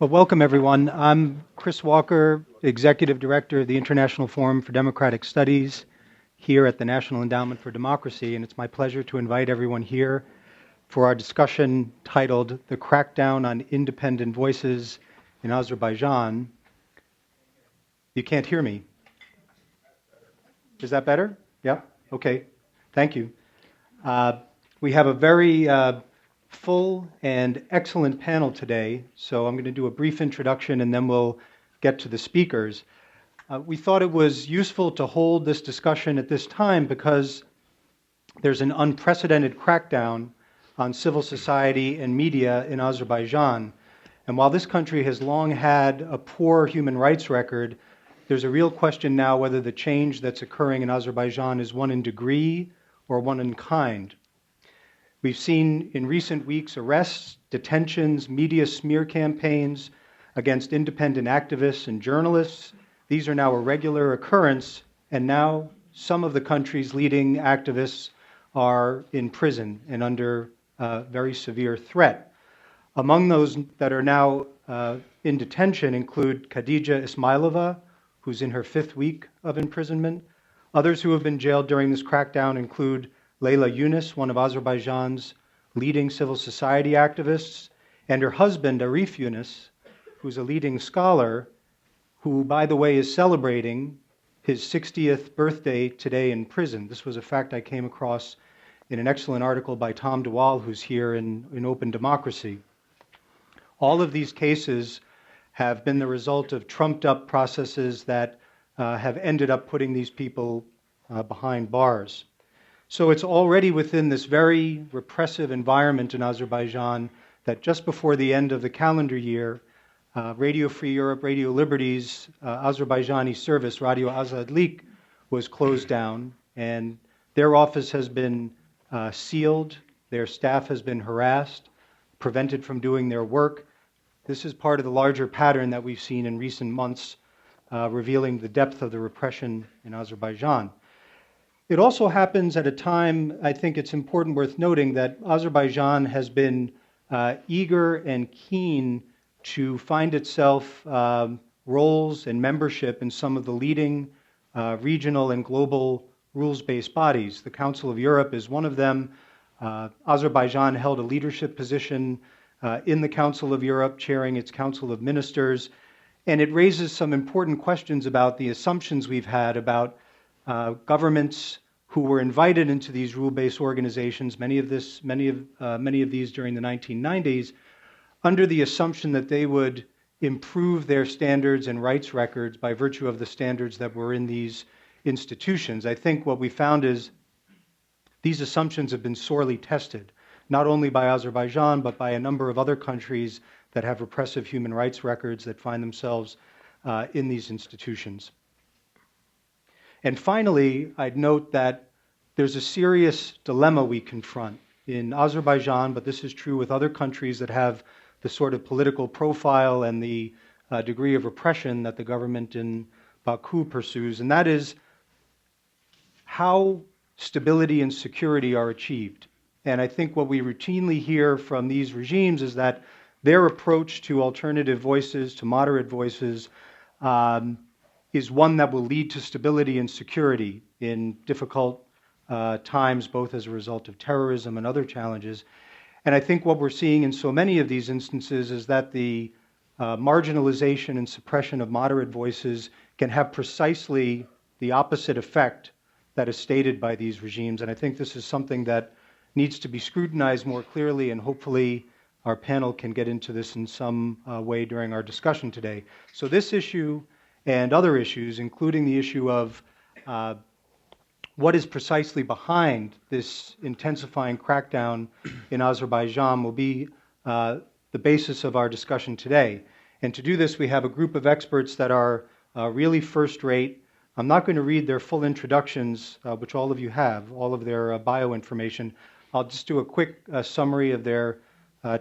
Well, welcome everyone. I'm Chris Walker, Executive Director of the International Forum for Democratic Studies here at the National Endowment for Democracy, and it's my pleasure to invite everyone here for our discussion titled The Crackdown on Independent Voices in Azerbaijan. You can't hear me. Is that better? Yeah? Okay. Thank you. We have a very full and excellent panel today, so I'm going to do a brief introduction and then we'll get to the speakers. We thought it was useful to hold this discussion at this time because there's an unprecedented crackdown on civil society and media in Azerbaijan. And while this country has long had a poor human rights record, there's a real question now whether the change that's occurring in Azerbaijan is one in degree or one in kind. We've seen in recent weeks arrests, detentions, media smear campaigns against independent activists and journalists. These are now a regular occurrence, and now some of the country's leading activists are in prison and under very severe threat. Among those that are now in detention include Khadija Ismailova, who's in her 5th week of imprisonment. Others who have been jailed during this crackdown include Leyla Yunus, one of Azerbaijan's leading civil society activists, and her husband, Arif Yunus, who's a leading scholar, who, by the way, is celebrating his 60th birthday today in prison. This was a fact I came across in an excellent article by Tom DeWall, who's here in Open Democracy. All of these cases have been the result of trumped-up processes that have ended up putting these people behind bars. So it's already within this very repressive environment in Azerbaijan that just before the end of the calendar year, Radio Free Europe, Radio Liberty's Azerbaijani service, Radio Azadlik, was closed down, and their office has been sealed, their staff has been harassed, prevented from doing their work. This is part of the larger pattern that we've seen in recent months, revealing the depth of the repression in Azerbaijan. It also happens at a time, I think it's important worth noting, that Azerbaijan has been eager and keen to find itself roles and membership in some of the leading regional and global rules-based bodies. The Council of Europe is one of them. Azerbaijan held a leadership position in the Council of Europe, chairing its Council of Ministers, and it raises some important questions about the assumptions we've had about governments who were invited into these rule-based organizations, many of these during the 1990s, under the assumption that they would improve their standards and rights records by virtue of the standards that were in these institutions. I think what we found is these assumptions have been sorely tested, not only by Azerbaijan, but by a number of other countries that have repressive human rights records that find themselves in these institutions. And finally, I'd note that there's a serious dilemma we confront in Azerbaijan, but this is true with other countries that have the sort of political profile and the degree of repression that the government in Baku pursues, and that is how stability and security are achieved. And I think what we routinely hear from these regimes is that their approach to alternative voices, to moderate voices, is one that will lead to stability and security in difficult times, both as a result of terrorism and other challenges. And I think what we're seeing in so many of these instances is that the marginalization and suppression of moderate voices can have precisely the opposite effect that is stated by these regimes. And I think this is something that needs to be scrutinized more clearly, and hopefully our panel can get into this in some way during our discussion today. So this issue and other issues, including the issue of what is precisely behind this intensifying crackdown in Azerbaijan, will be the basis of our discussion today. And to do this, we have a group of experts that are really first-rate. I'm not going to read their full introductions, which all of you have, all of their bio information. I'll just do a quick summary of their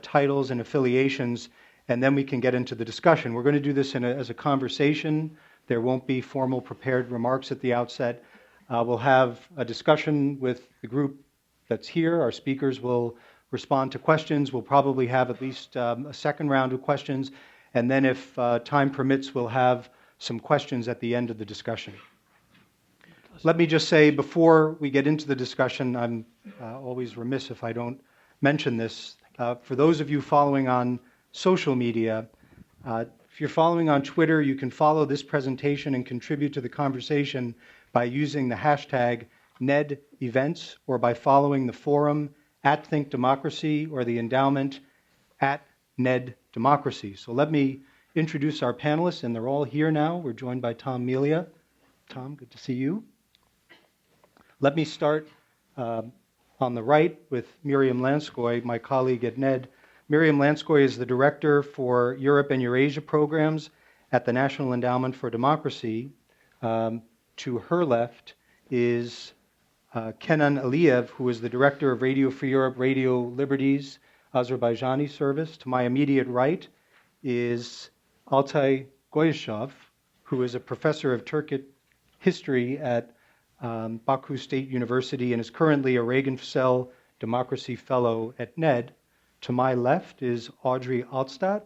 titles and affiliations, and then we can get into the discussion. We're going to do this as a conversation. There won't be formal prepared remarks at the outset. We'll have a discussion with the group that's here. Our speakers will respond to questions. We'll probably have at least a second round of questions. And then if time permits, we'll have some questions at the end of the discussion. Let me just say, before we get into the discussion, I'm always remiss if I don't mention this. For those of you following on social media, if you're following on Twitter, you can follow this presentation and contribute to the conversation by using the hashtag NEDEvents or by following the forum @ThinkDemocracy or the endowment @NEDDemocracy. So let me introduce our panelists, and they're all here now. We're joined by Tom Melia. Tom, good to see you. Let me start on the right with Miriam Lanskoy, my colleague at NED. Miriam Lanskoy is the Director for Europe and Eurasia Programs at the National Endowment for Democracy. To her left is Kenan Aliyev, who is the Director of Radio Free Europe, Radio Liberties, Azerbaijani Service. To my immediate right is Altay Goyushov, who is a Professor of Turkic History at Baku State University and is currently a Reagan-Fascell Democracy Fellow at NED. To my left is Audrey Altstadt,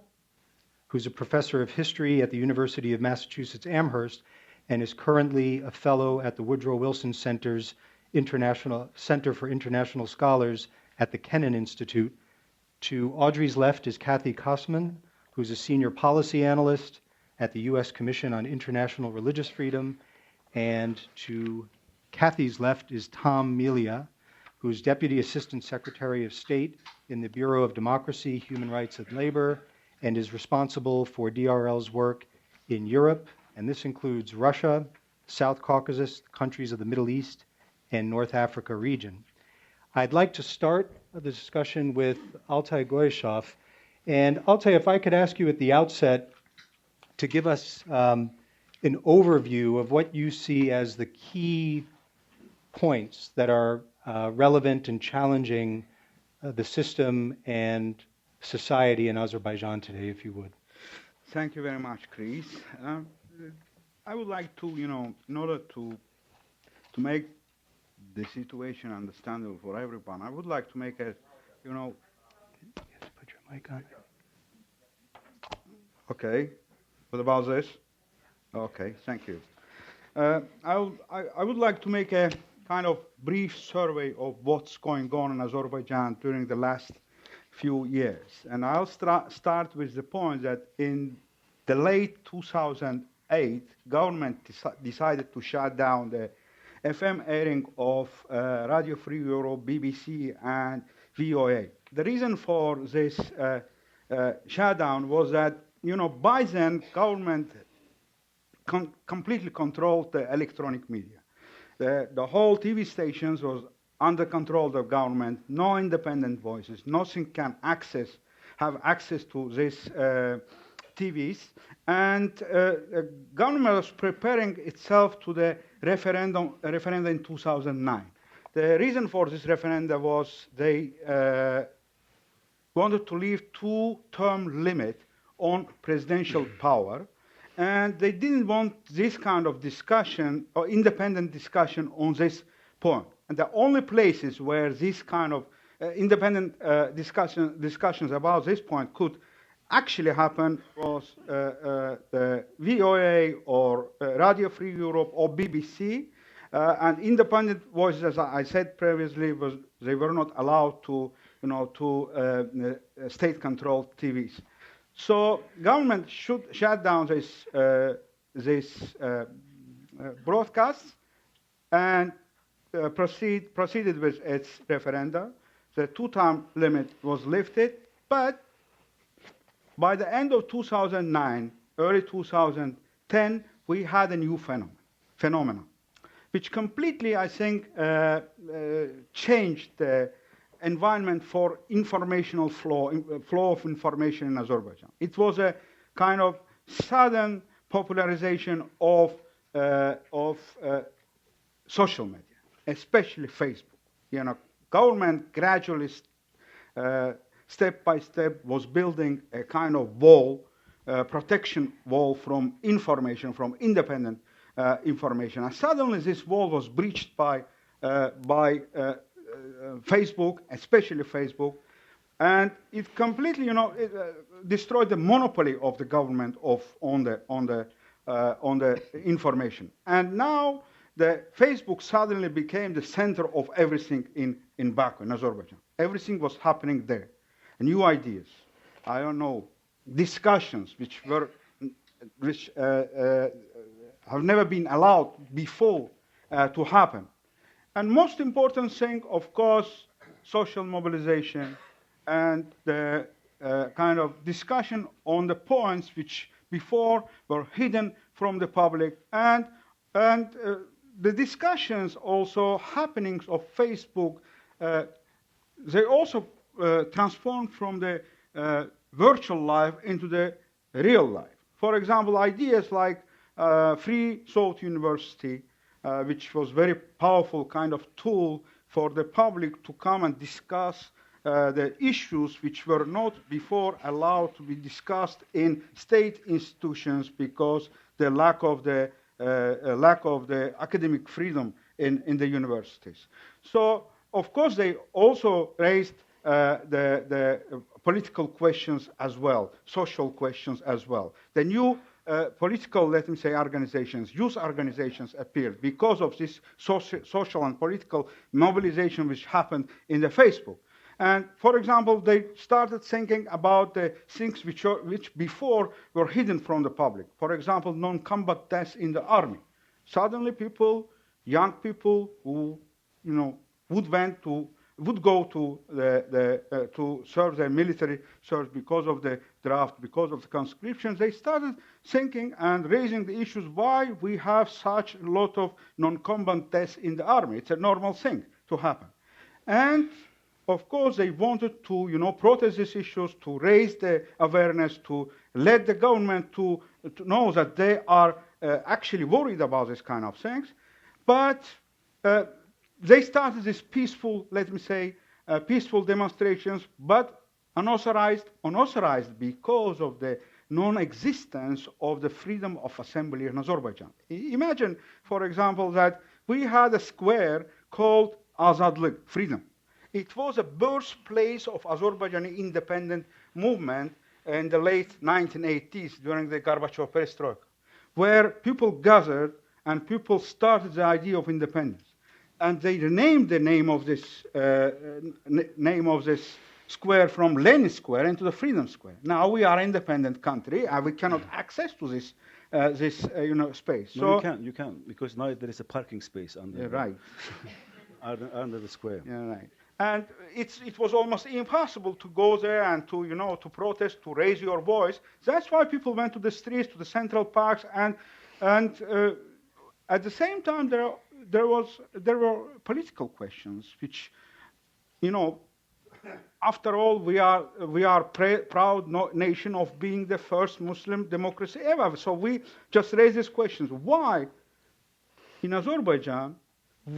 who's a Professor of History at the University of Massachusetts Amherst and is currently a Fellow at the Woodrow Wilson Center's Center for International Scholars at the Kennan Institute. To Audrey's left is Kathy Cosman, who's a Senior Policy Analyst at the U.S. Commission on International Religious Freedom. And to Kathy's left is Tom Melia, who is Deputy Assistant Secretary of State in the Bureau of Democracy, Human Rights and Labor, and is responsible for DRL's work in Europe, and this includes Russia, South Caucasus, countries of the Middle East, and North Africa region. I'd like to start the discussion with Altay Goyushov. And Altay, if I could ask you at the outset to give us an overview of what you see as the key points that are relevant and challenging the system and society in Azerbaijan today, if you would. Thank you very much, Chris. I would like to, in order to make the situation understandable for everyone, I would like to make a, Yes, put your mic on. Okay. What about this? Okay, thank you. I would like to make a kind of brief survey of what's going on in Azerbaijan during the last few years. And I'll start with the point that in the late 2008, government decided to shut down the FM airing of Radio Free Europe, BBC, and VOA. The reason for this shutdown was that, by then, government completely controlled the electronic media. The whole TV stations was under control of the government, no independent voices, nothing can have access to these TVs. And the government was preparing itself to the referendum in 2009. The reason for this referendum was they wanted to leave two-term limit on presidential power. And they didn't want this kind of discussion or independent discussion on this point. And the only places where this kind of independent discussions about this point could actually happen was the VOA or Radio Free Europe or BBC. And independent voices, as I said previously, they were not allowed to, state-controlled TVs. So government should shut down this broadcasts and proceeded with its referenda. The two-term limit was lifted, but by the end of 2009, early 2010, we had a new phenomenon, which completely, I think, changed the environment for informational flow of information in Azerbaijan. It was a kind of sudden popularization of social media, especially Facebook. Government gradually, step by step, was building a kind of wall, protection wall from information, from independent information. And suddenly this wall was breached by Facebook, especially Facebook, And it completely, destroyed the monopoly of the government on the information. And now the Facebook suddenly became the center of everything in Baku, in Azerbaijan. Everything was happening there. New ideas, I don't know, discussions which have never been allowed before to happen. And most important thing, of course, social mobilization and the kind of discussion on the points which before were hidden from the public, and the discussions also happenings of Facebook, they also transformed from the virtual life into the real life. For example, ideas like free thought university, which was very powerful kind of tool for the public to come and discuss the issues which were not before allowed to be discussed in state institutions because the lack of the academic freedom in the universities. So, of course, they also raised the political questions as well, social questions as well. The new political, let me say, organizations, youth organizations appeared because of this social and political mobilization which happened in the Facebook. And for example, they started thinking about the things which before were hidden from the public. For example, non-combat deaths in the army. Suddenly people, young people who, would go to to serve their military service because of the draft, because of the conscription, they started thinking and raising the issues why we have such a lot of non-combat deaths in the army. It's a normal thing to happen. And of course, they wanted to, protest these issues, to raise the awareness, to let the government to know that they are actually worried about this kind of things. But they started this peaceful, let me say, peaceful demonstrations, but unauthorized because of the non-existence of the freedom of assembly in Azerbaijan. Imagine, for example, that we had a square called Azadlık, freedom. It was a birthplace of Azerbaijani independent movement in the late 1980s during the Gorbachev perestroika, where people gathered and people started the idea of independence. And they renamed the name of this square from Lenin Square into the Freedom Square. Now we are an independent country, and we cannot access to this space. No, so you can, because now there is a parking space under right under the square. Yeah, right. And it was almost impossible to go there and to protest, to raise your voice. That's why people went to the streets, to the central parks, and at the same time there were political questions, which, after all, we are proud nation of being the first Muslim democracy ever. So we just raise these questions. Why, in Azerbaijan,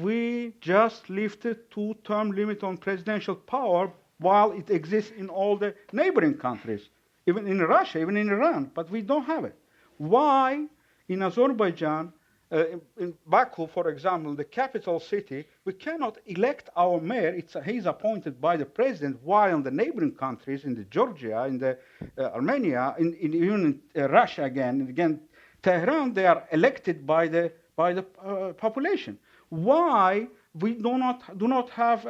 we just lifted two-term limit on presidential power while it exists in all the neighboring countries, even in Russia, even in Iran, but we don't have it. Why, in Azerbaijan, in Baku, for example, the capital city, we cannot elect our mayor? He's appointed by the president, while in the neighboring countries, in the Georgia, in the Armenia, even in Russia again, Tehran, they are elected by the population. Why we do not have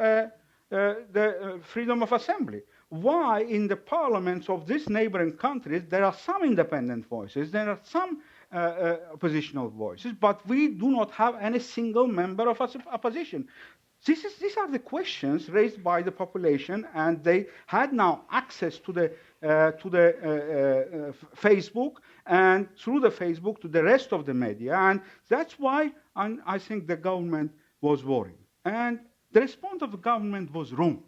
the freedom of assembly? Why in the parliaments of these neighboring countries there are some independent voices, there are some oppositional voices, but we do not have any single member of opposition? These are the questions raised by the population, and they had now access to the Facebook, and through the Facebook to the rest of the media, and that's why I think the government was worried. And the response of the government was wrong,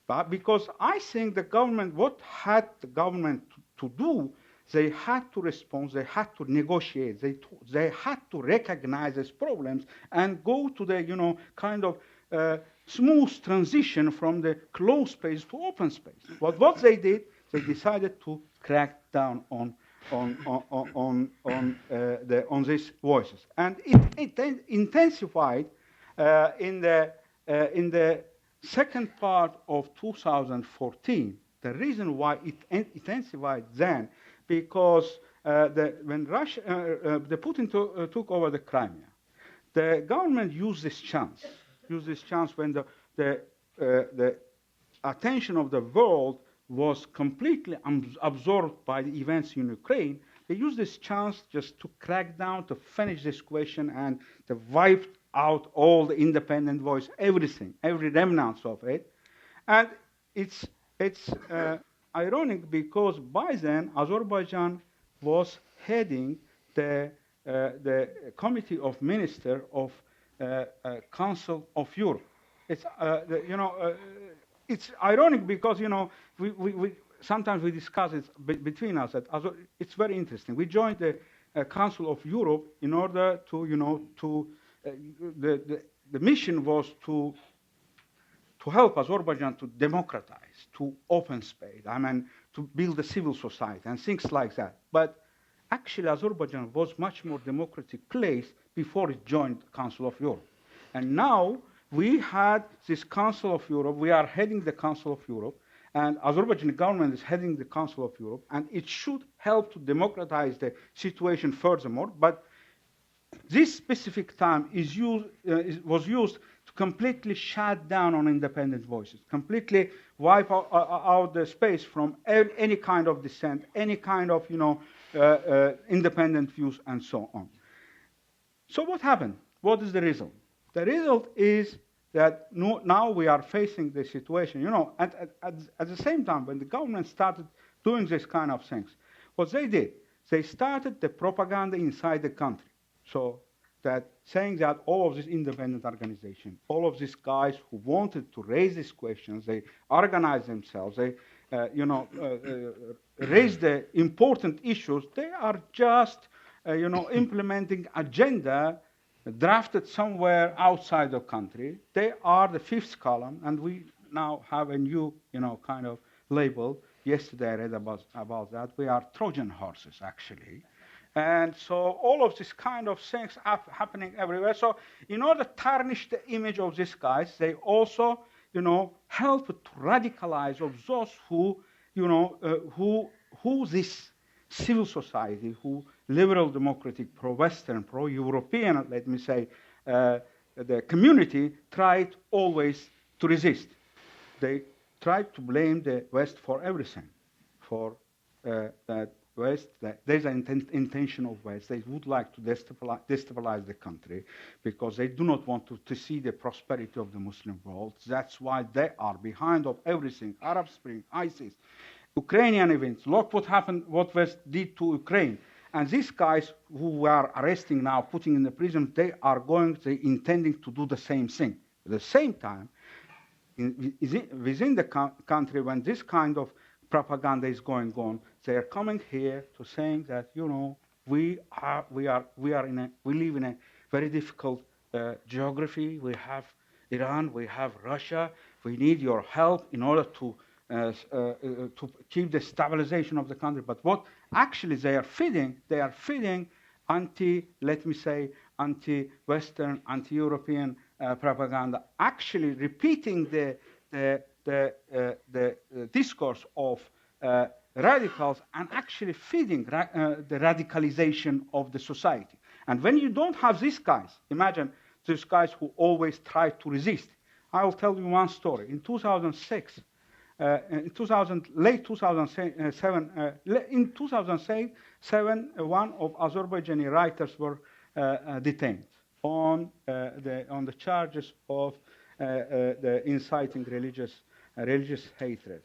but because I think the government, what had the government to do, they had to respond, they had to negotiate, they had to recognize these problems and go to the kind of smooth transition from the closed space to open space. What they did, they decided to crack down on these voices, and it intensified in the second part of 2014, The reason why it intensified then, because when the Putin took over the Crimea, the government used this chance when the attention of the world was completely absorbed by the events in Ukraine. They used this chance just to crack down, to finish this question, and to wipe out all the independent voice, everything, every remnants of it. And it's ironic because by then Azerbaijan was heading the Committee of Ministers of Council of Europe. It's it's ironic because we sometimes we discuss it between us that it's very interesting. We joined the Council of Europe in order to the mission was to help Azerbaijan to democratize, to open space, to build a civil society and things like that. But actually, Azerbaijan was much more democratic place before it joined the Council of Europe. And now we had this Council of Europe. We are heading the Council of Europe, and Azerbaijani government is heading the Council of Europe, and it should help to democratize the situation furthermore. But this specific time was used to completely shut down on independent voices, completely wipe out the space from any kind of dissent, any kind of independent views, and so on. So what happened? What is the result? The result is that now we are facing the situation. At the same time, when the government started doing this kind of things, what they did, they started the propaganda inside the country. So that saying that all of these independent organizations, all of these guys who wanted to raise these questions, they organized themselves, they raise the important issues, they are just implementing agenda drafted somewhere outside the country. They are the fifth column, and we now have a new kind of label. Yesterday I read about that. We are Trojan horses, actually. And so all of this kind of things are happening everywhere. So in order to tarnish the image of these guys, they also, help to radicalize of those who this civil society, who liberal democratic, pro-Western, pro-European, let me say, the community tried always to resist. They tried to blame the West for everything, for that West, there's an intention of West. They would like to destabilize the country because they do not want to see the prosperity of the Muslim world. That's why they are behind of everything. Arab Spring, ISIS, Ukrainian events. Look what happened, what West did to Ukraine. And these guys who we are arresting now, putting in the prison, they intending to do the same thing. At the same time, within the country, when this kind of propaganda is going on, they are coming here to saying that we live in a very difficult geography. We have Iran, we have Russia. We need your help in order to keep the stabilization of the country. But what actually they are feeding anti-Western, anti-European propaganda, actually repeating the discourse of radicals and actually feeding the radicalization of the society. And when you don't have these guys, imagine these guys who always try to resist. I will tell you one story. In 2006, late 2007, one of Azerbaijani writers were detained on the charges of the inciting religious hatred.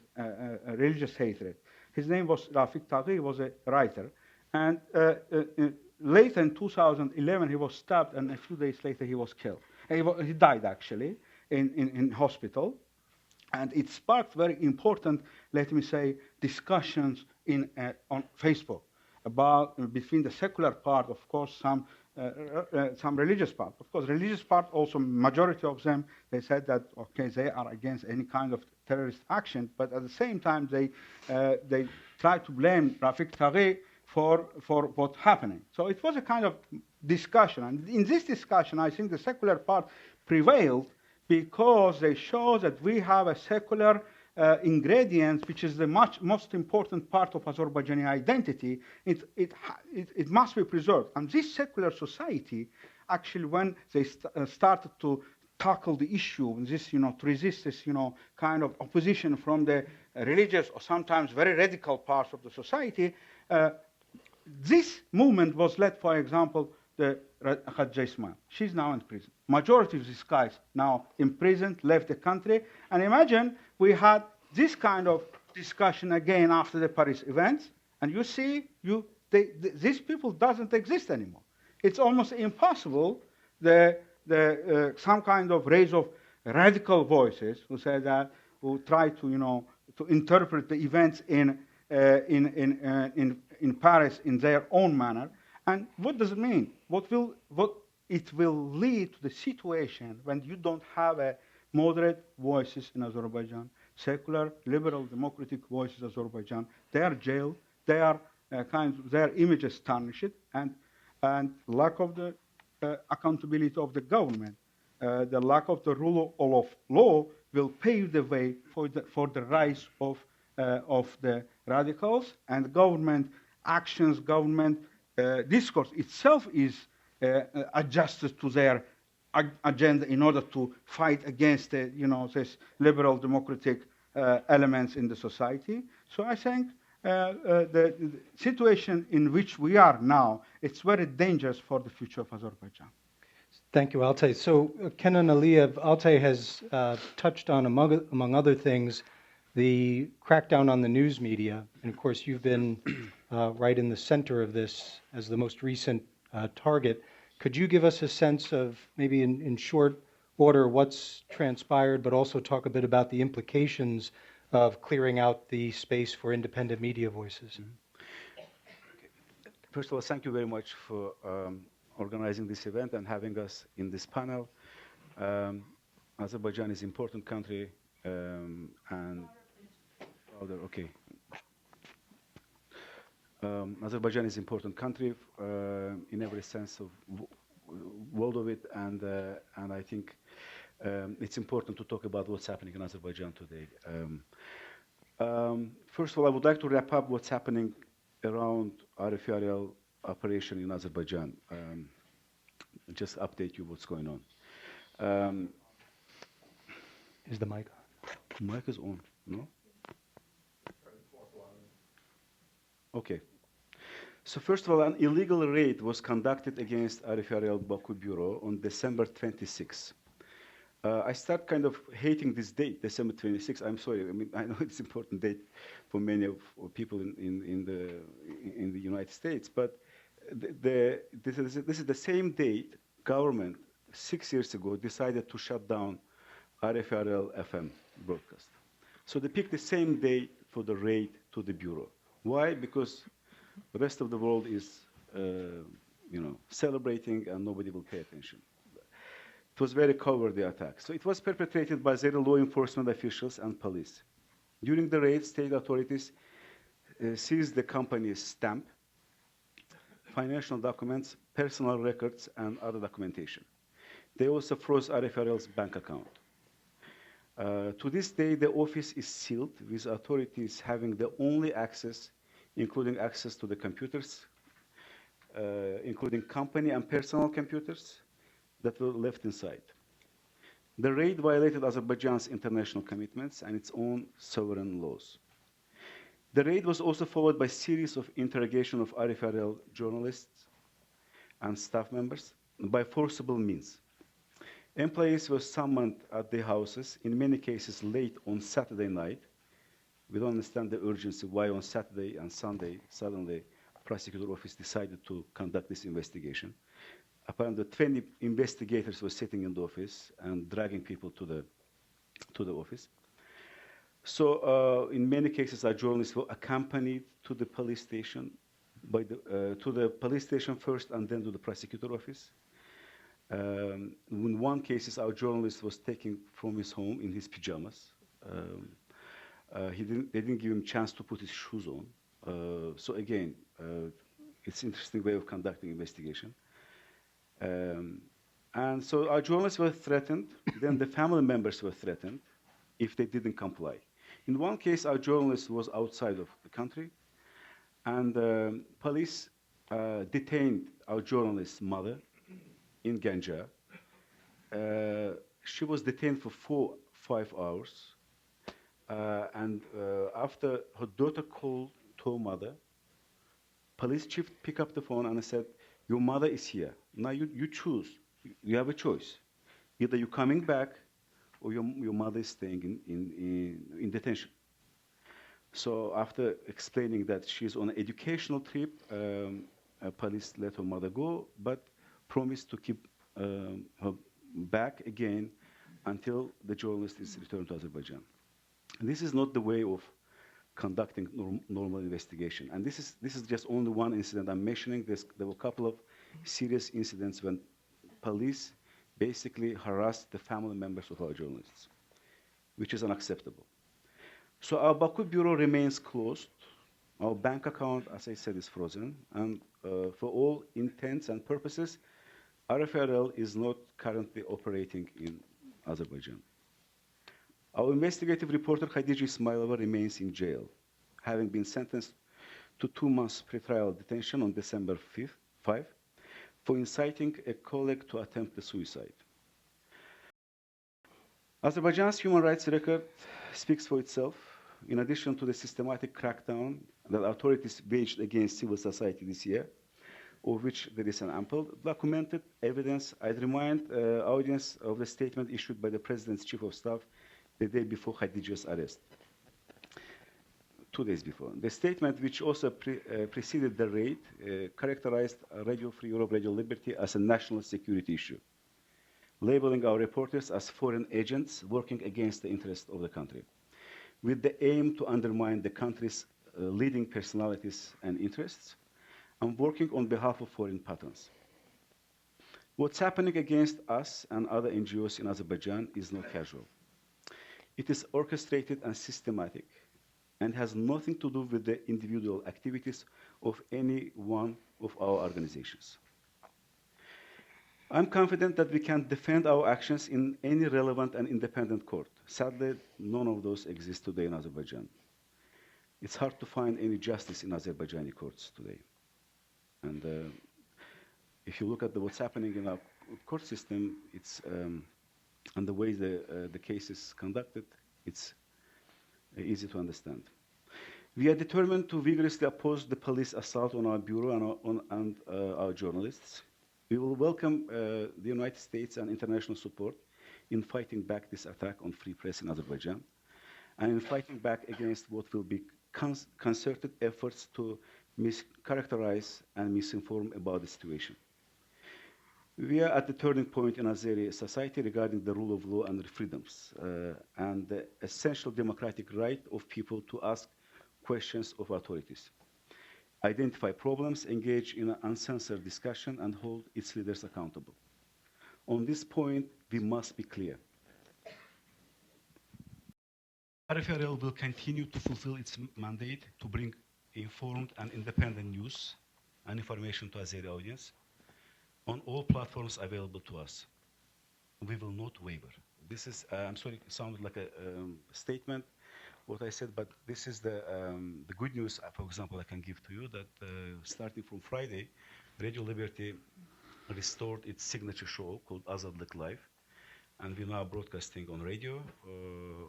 His name was Rafik Taghi. He was a writer, and later in 2011 he was stabbed, and a few days later he was killed. He died actually in hospital, and it sparked very important, let me say, discussions on Facebook about between the secular part, of course, some religious part. Of course, religious part also, majority of them, they said that, okay, they are against any kind of terrorist action, but at the same time, they tried to blame Rafik Taghi for what's happening. So it was a kind of discussion. And in this discussion, I think the secular part prevailed because they show that we have a secular ingredient, which is the most important part of Azerbaijani identity, it must be preserved. And this secular society, actually, when they started to tackle the issue, this, to resist this, kind of opposition from the religious or sometimes very radical parts of the society, this movement was led, for example, the Khadija Ismail. She's now in prison. Majority of these guys now imprisoned, left the country. And imagine we had this kind of discussion again after the Paris events, and you see, these people doesn't exist anymore. It's almost impossible some kind of raise of radical voices who say that, who try to to interpret the events in Paris in their own manner. And what does it mean? What it will lead to the situation when you don't have a moderate voices in Azerbaijan, secular, liberal, democratic voices in Azerbaijan. They are jailed. They are their images tarnished, and lack of the accountability of the government, the lack of the rule of law will pave the way for the rise of the radicals, and government actions, government discourse itself is adjusted to their agenda in order to fight against this liberal democratic elements in the society. So I think the situation in which we are now, it's very dangerous for the future of Azerbaijan. Thank you, Altay. So Kenan Aliyev, Altay has touched on, among other things, the crackdown on the news media. And of course, you've been right in the center of this as the most recent target. Could you give us a sense of, maybe in short order, what's transpired, but also talk a bit about the implications of clearing out the space for independent media voices? First of all, thank you very much for organizing this event and having us in this panel. Azerbaijan is an important country, Azerbaijan is an important country in every sense of world of it, and I think it's important to talk about what's happening in Azerbaijan today. First of all, I would like to wrap up what's happening around RFRL operation in Azerbaijan. Just update you what's going on. Is the mic on? Mic is on, no? Okay. So first of all, an illegal raid was conducted against RFRL Baku Bureau on December 26. I start kind of hating this date, December 26. I'm sorry. I mean, I know it's an important date for many of people in the United States, but this is the same date government 6 years ago decided to shut down RFRL FM broadcast. So they picked the same date for the raid to the bureau. Why? Because the rest of the world is, celebrating, and nobody will pay attention. It was very cowardly attack. So it was perpetrated by Azeri law enforcement officials and police. During the raid, state authorities seized the company's stamp, financial documents, personal records, and other documentation. They also froze RFRL's bank account. To this day, the office is sealed, with authorities having the only access, including access to the computers, including company and personal computers that were left inside. The raid violated Azerbaijan's international commitments and its own sovereign laws. The raid was also followed by a series of interrogation of RFRL journalists and staff members by forcible means. Employees were summoned at their houses, in many cases late on Saturday night. We don't understand the urgency why on Saturday and Sunday, suddenly, prosecutor office decided to conduct this investigation. Apparently, 20 investigators were sitting in the office and dragging people to the office. So, in many cases, our journalists were accompanied to the police station, to the police station first, and then to the prosecutor office. In one case, our journalist was taken from his home in his pajamas. They didn't give him a chance to put his shoes on. So again, it's an interesting way of conducting investigation. And so our journalists were threatened. Then the family members were threatened if they didn't comply. In one case, our journalist was outside of the country, and police detained our journalist's mother in Ganja. She was detained for 5 hours, and after her daughter called to her mother, police chief picked up the phone and said, "Your mother is here. Now you choose. You have a choice. Either you're coming back, or your mother is staying in detention." So after explaining that she's on an educational trip, police let her mother go, but promised to keep her back again until the journalist is returned to Azerbaijan. This is not the way of conducting normal investigation. And this is just only one incident I'm mentioning. There were a couple of serious incidents when police basically harassed the family members of our journalists, which is unacceptable. So our Baku bureau remains closed. Our bank account, as I said, is frozen. And for all intents and purposes, RFRL is not currently operating in Azerbaijan. Our investigative reporter, Khadija Ismailova, remains in jail, having been sentenced to 2 months pretrial detention on December 5 for inciting a colleague to attempt the suicide. Azerbaijan's human rights record speaks for itself. In addition to the systematic crackdown that authorities waged against civil society this year, of which there is an ample documented evidence, I'd remind audience of the statement issued by the President's Chief of Staff the day before Khadija's arrest, 2 days before. The statement, which also preceded the raid, characterized Radio Free Europe, Radio Liberty as a national security issue, labeling our reporters as foreign agents working against the interests of the country, with the aim to undermine the country's leading personalities and interests, and working on behalf of foreign patterns. What's happening against us and other NGOs in Azerbaijan is not casual. It is orchestrated and systematic, and has nothing to do with the individual activities of any one of our organizations. I'm confident that we can defend our actions in any relevant and independent court. Sadly, none of those exist today in Azerbaijan. It's hard to find any justice in Azerbaijani courts today. And if you look at what's happening in our court system, it's and the way the case is conducted, it's easy to understand. We are determined to vigorously oppose the police assault on our bureau and our journalists. We will welcome the United States and international support in fighting back this attack on free press in Azerbaijan, and in fighting back against what will be concerted efforts to mischaracterize and misinform about the situation. We are at the turning point in Azeri society regarding the rule of law and freedoms, and the essential democratic right of people to ask questions of authorities, identify problems, engage in an uncensored discussion, and hold its leaders accountable. On this point, we must be clear. RFRL will continue to fulfill its mandate to bring informed and independent news and information to Azeri audience on all platforms available to us. We will not waver. This is, I'm sorry, it sounded like a statement, what I said, but this is the good news, for example, I can give to you, that starting from Friday, Radio Liberty restored its signature show called Azadlık Live, and we're now broadcasting on radio,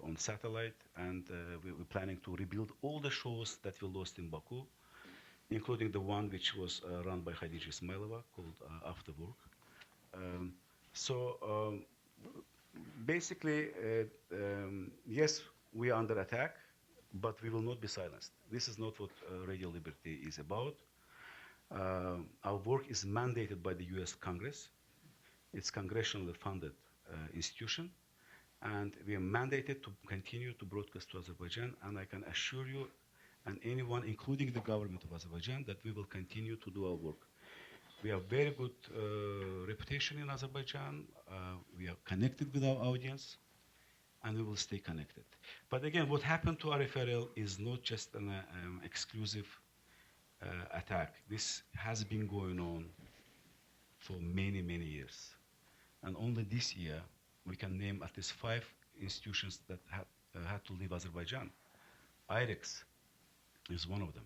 on satellite, and we're planning to rebuild all the shows that we lost in Baku, including the one which was run by Khadija Ismailova called After Work. Basically, yes, we are under attack, but we will not be silenced. This is not what Radio Liberty is about. Our work is mandated by the US Congress. It's congressionally funded institution, and we are mandated to continue to broadcast to Azerbaijan, and I can assure you and anyone, including the government of Azerbaijan, that we will continue to do our work. We have very good reputation in Azerbaijan. We are connected with our audience, and we will stay connected. But again, what happened to RFRL is not just an exclusive attack. This has been going on for many, many years. And only this year, we can name at least 5 institutions that have had to leave Azerbaijan. IREX is one of them.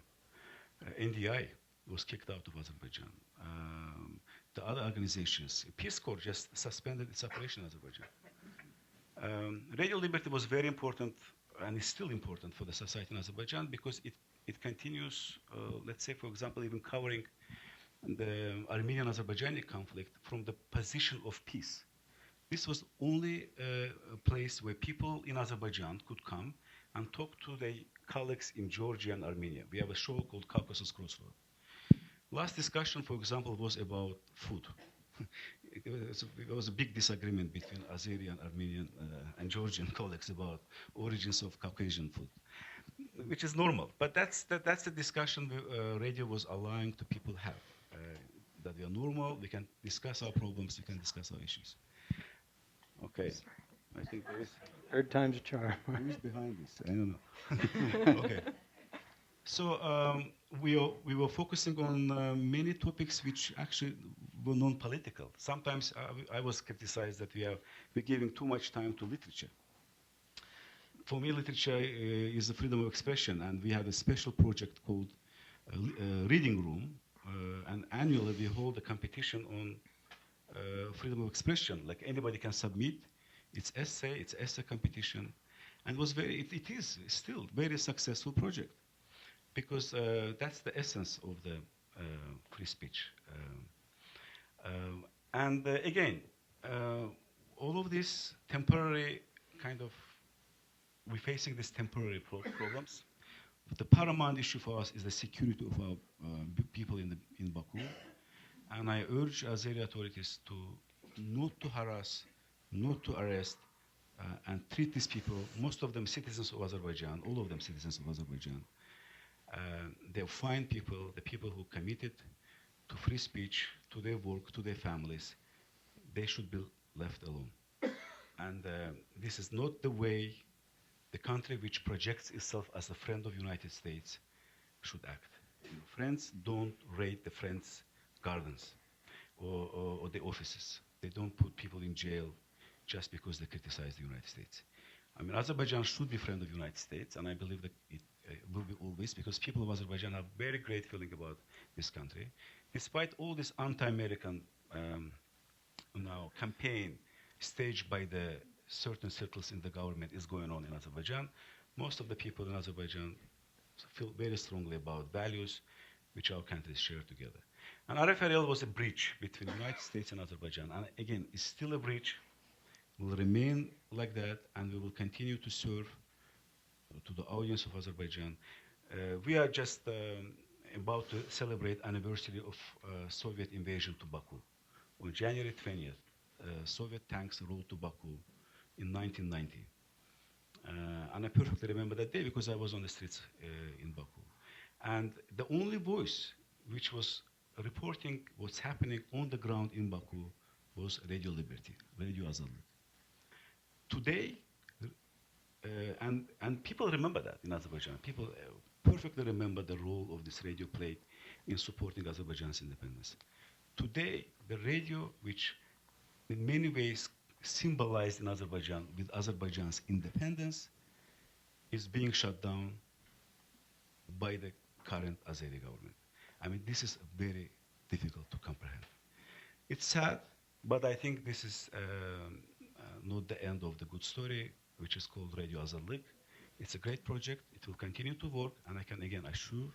NDI was kicked out of Azerbaijan. The other organizations, Peace Corps just suspended its operation in Azerbaijan. Radio liberty was very important and is still important for the society in Azerbaijan because it continues, let's say, for example, even covering the Armenian-Azerbaijani conflict from the position of peace. This was only a place where people in Azerbaijan could come and talk to their colleagues in Georgia and Armenia. We have a show called Caucasus Crossroad. Last discussion, for example, was about food. There was a big disagreement between Azeri and Armenian and Georgian colleagues about origins of Caucasian food, which is normal. But that's the discussion radio was allowing to people have. That we are normal, we can discuss our problems, we can discuss our issues. Okay, I think there is. Third time's a charm. Who is behind this? I don't know. Okay. So we were focusing on many topics which actually were non-political. Sometimes I was criticized that we're giving too much time to literature. For me, literature is the freedom of expression, and we have a special project called Reading Room, and annually we hold a competition on freedom of expression. Like anybody can submit its essay competition, and it is still very successful project. Because that's the essence of the free speech. And again, all of this temporary kind of, we're facing these temporary problems. But the paramount issue for us is the security of our people in Baku. And I urge Azeri authorities to not to harass, not to arrest, and treat these people, most of them citizens of Azerbaijan, all of them citizens of Azerbaijan. They'll find people, the people who committed to free speech, to their work, to their families. They should be left alone. And this is not the way the country which projects itself as a friend of the United States should act. Friends don't raid the friends' gardens or the offices. They don't put people in jail just because they criticize the United States. I mean, Azerbaijan should be a friend of the United States, and I believe that it will be always, because people of Azerbaijan have very great feeling about this country. Despite all this anti-American campaign staged by the certain circles in the government is going on in Azerbaijan, most of the people in Azerbaijan feel very strongly about values which our countries share together. And RFRL was a bridge between the United States and Azerbaijan. And again, it's still a bridge, will remain like that, and we will continue to serve to the audience of Azerbaijan. We are just about to celebrate anniversary of Soviet invasion to Baku. On January 20th, Soviet tanks rolled to Baku in 1990. And I perfectly remember that day because I was on the streets in Baku. And the only voice which was reporting what's happening on the ground in Baku was Radio Liberty, Radio Azadlık. Today, and people remember that in Azerbaijan. People perfectly remember the role of this radio played in supporting Azerbaijan's independence. Today, the radio, which in many ways symbolized in Azerbaijan with Azerbaijan's independence, is being shut down by the current Azeri government. I mean, this is very difficult to comprehend. It's sad, but I think this is not the end of the good story, which is called Radio Azadlık. It's a great project. It will continue to work, and I can again assure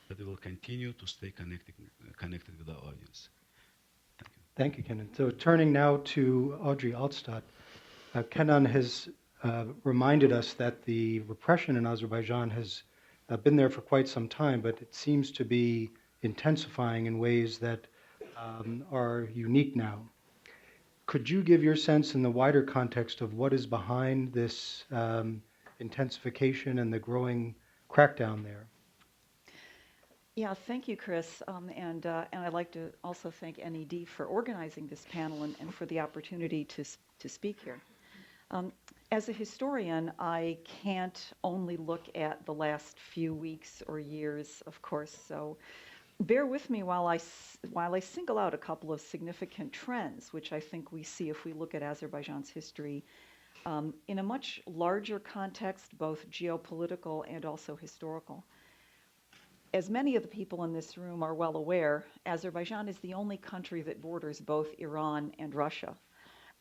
that it will continue to stay connected with our audience. Thank you. Thank you, Kenan. So turning now to Audrey Altstadt, Kenan has reminded us that the repression in Azerbaijan has been there for quite some time, but it seems to be intensifying in ways that are unique now. Could you give your sense in the wider context of what is behind this intensification and the growing crackdown there? Yeah, thank you, Chris. And I'd like to also thank NED for organizing this panel and for the opportunity to speak here. As a historian, I can't only look at the last few weeks or years, of course, so bear with me while I single out a couple of significant trends, which I think we see if we look at Azerbaijan's history in a much larger context, both geopolitical and also historical. As many of the people in this room are well aware, Azerbaijan is the only country that borders both Iran and Russia.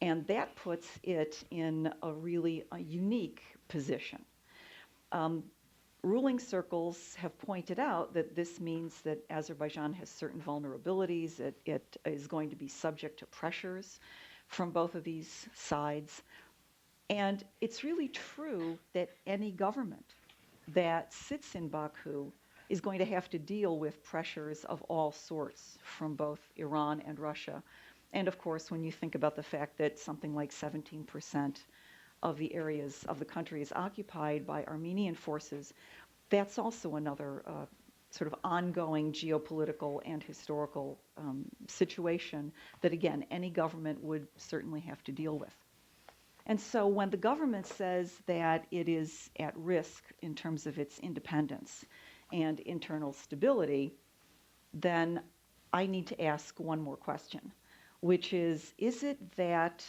And that puts it in a really unique position. Ruling circles have pointed out that this means that Azerbaijan has certain vulnerabilities. It is going to be subject to pressures from both of these sides. And it's really true that any government that sits in Baku is going to have to deal with pressures of all sorts from both Iran and Russia. And of course, when you think about the fact that something like 17% of the areas of the country is occupied by Armenian forces, that's also another sort of ongoing geopolitical and historical situation that, again, any government would certainly have to deal with. And so when the government says that it is at risk in terms of its independence and internal stability, then I need to ask one more question, which is it that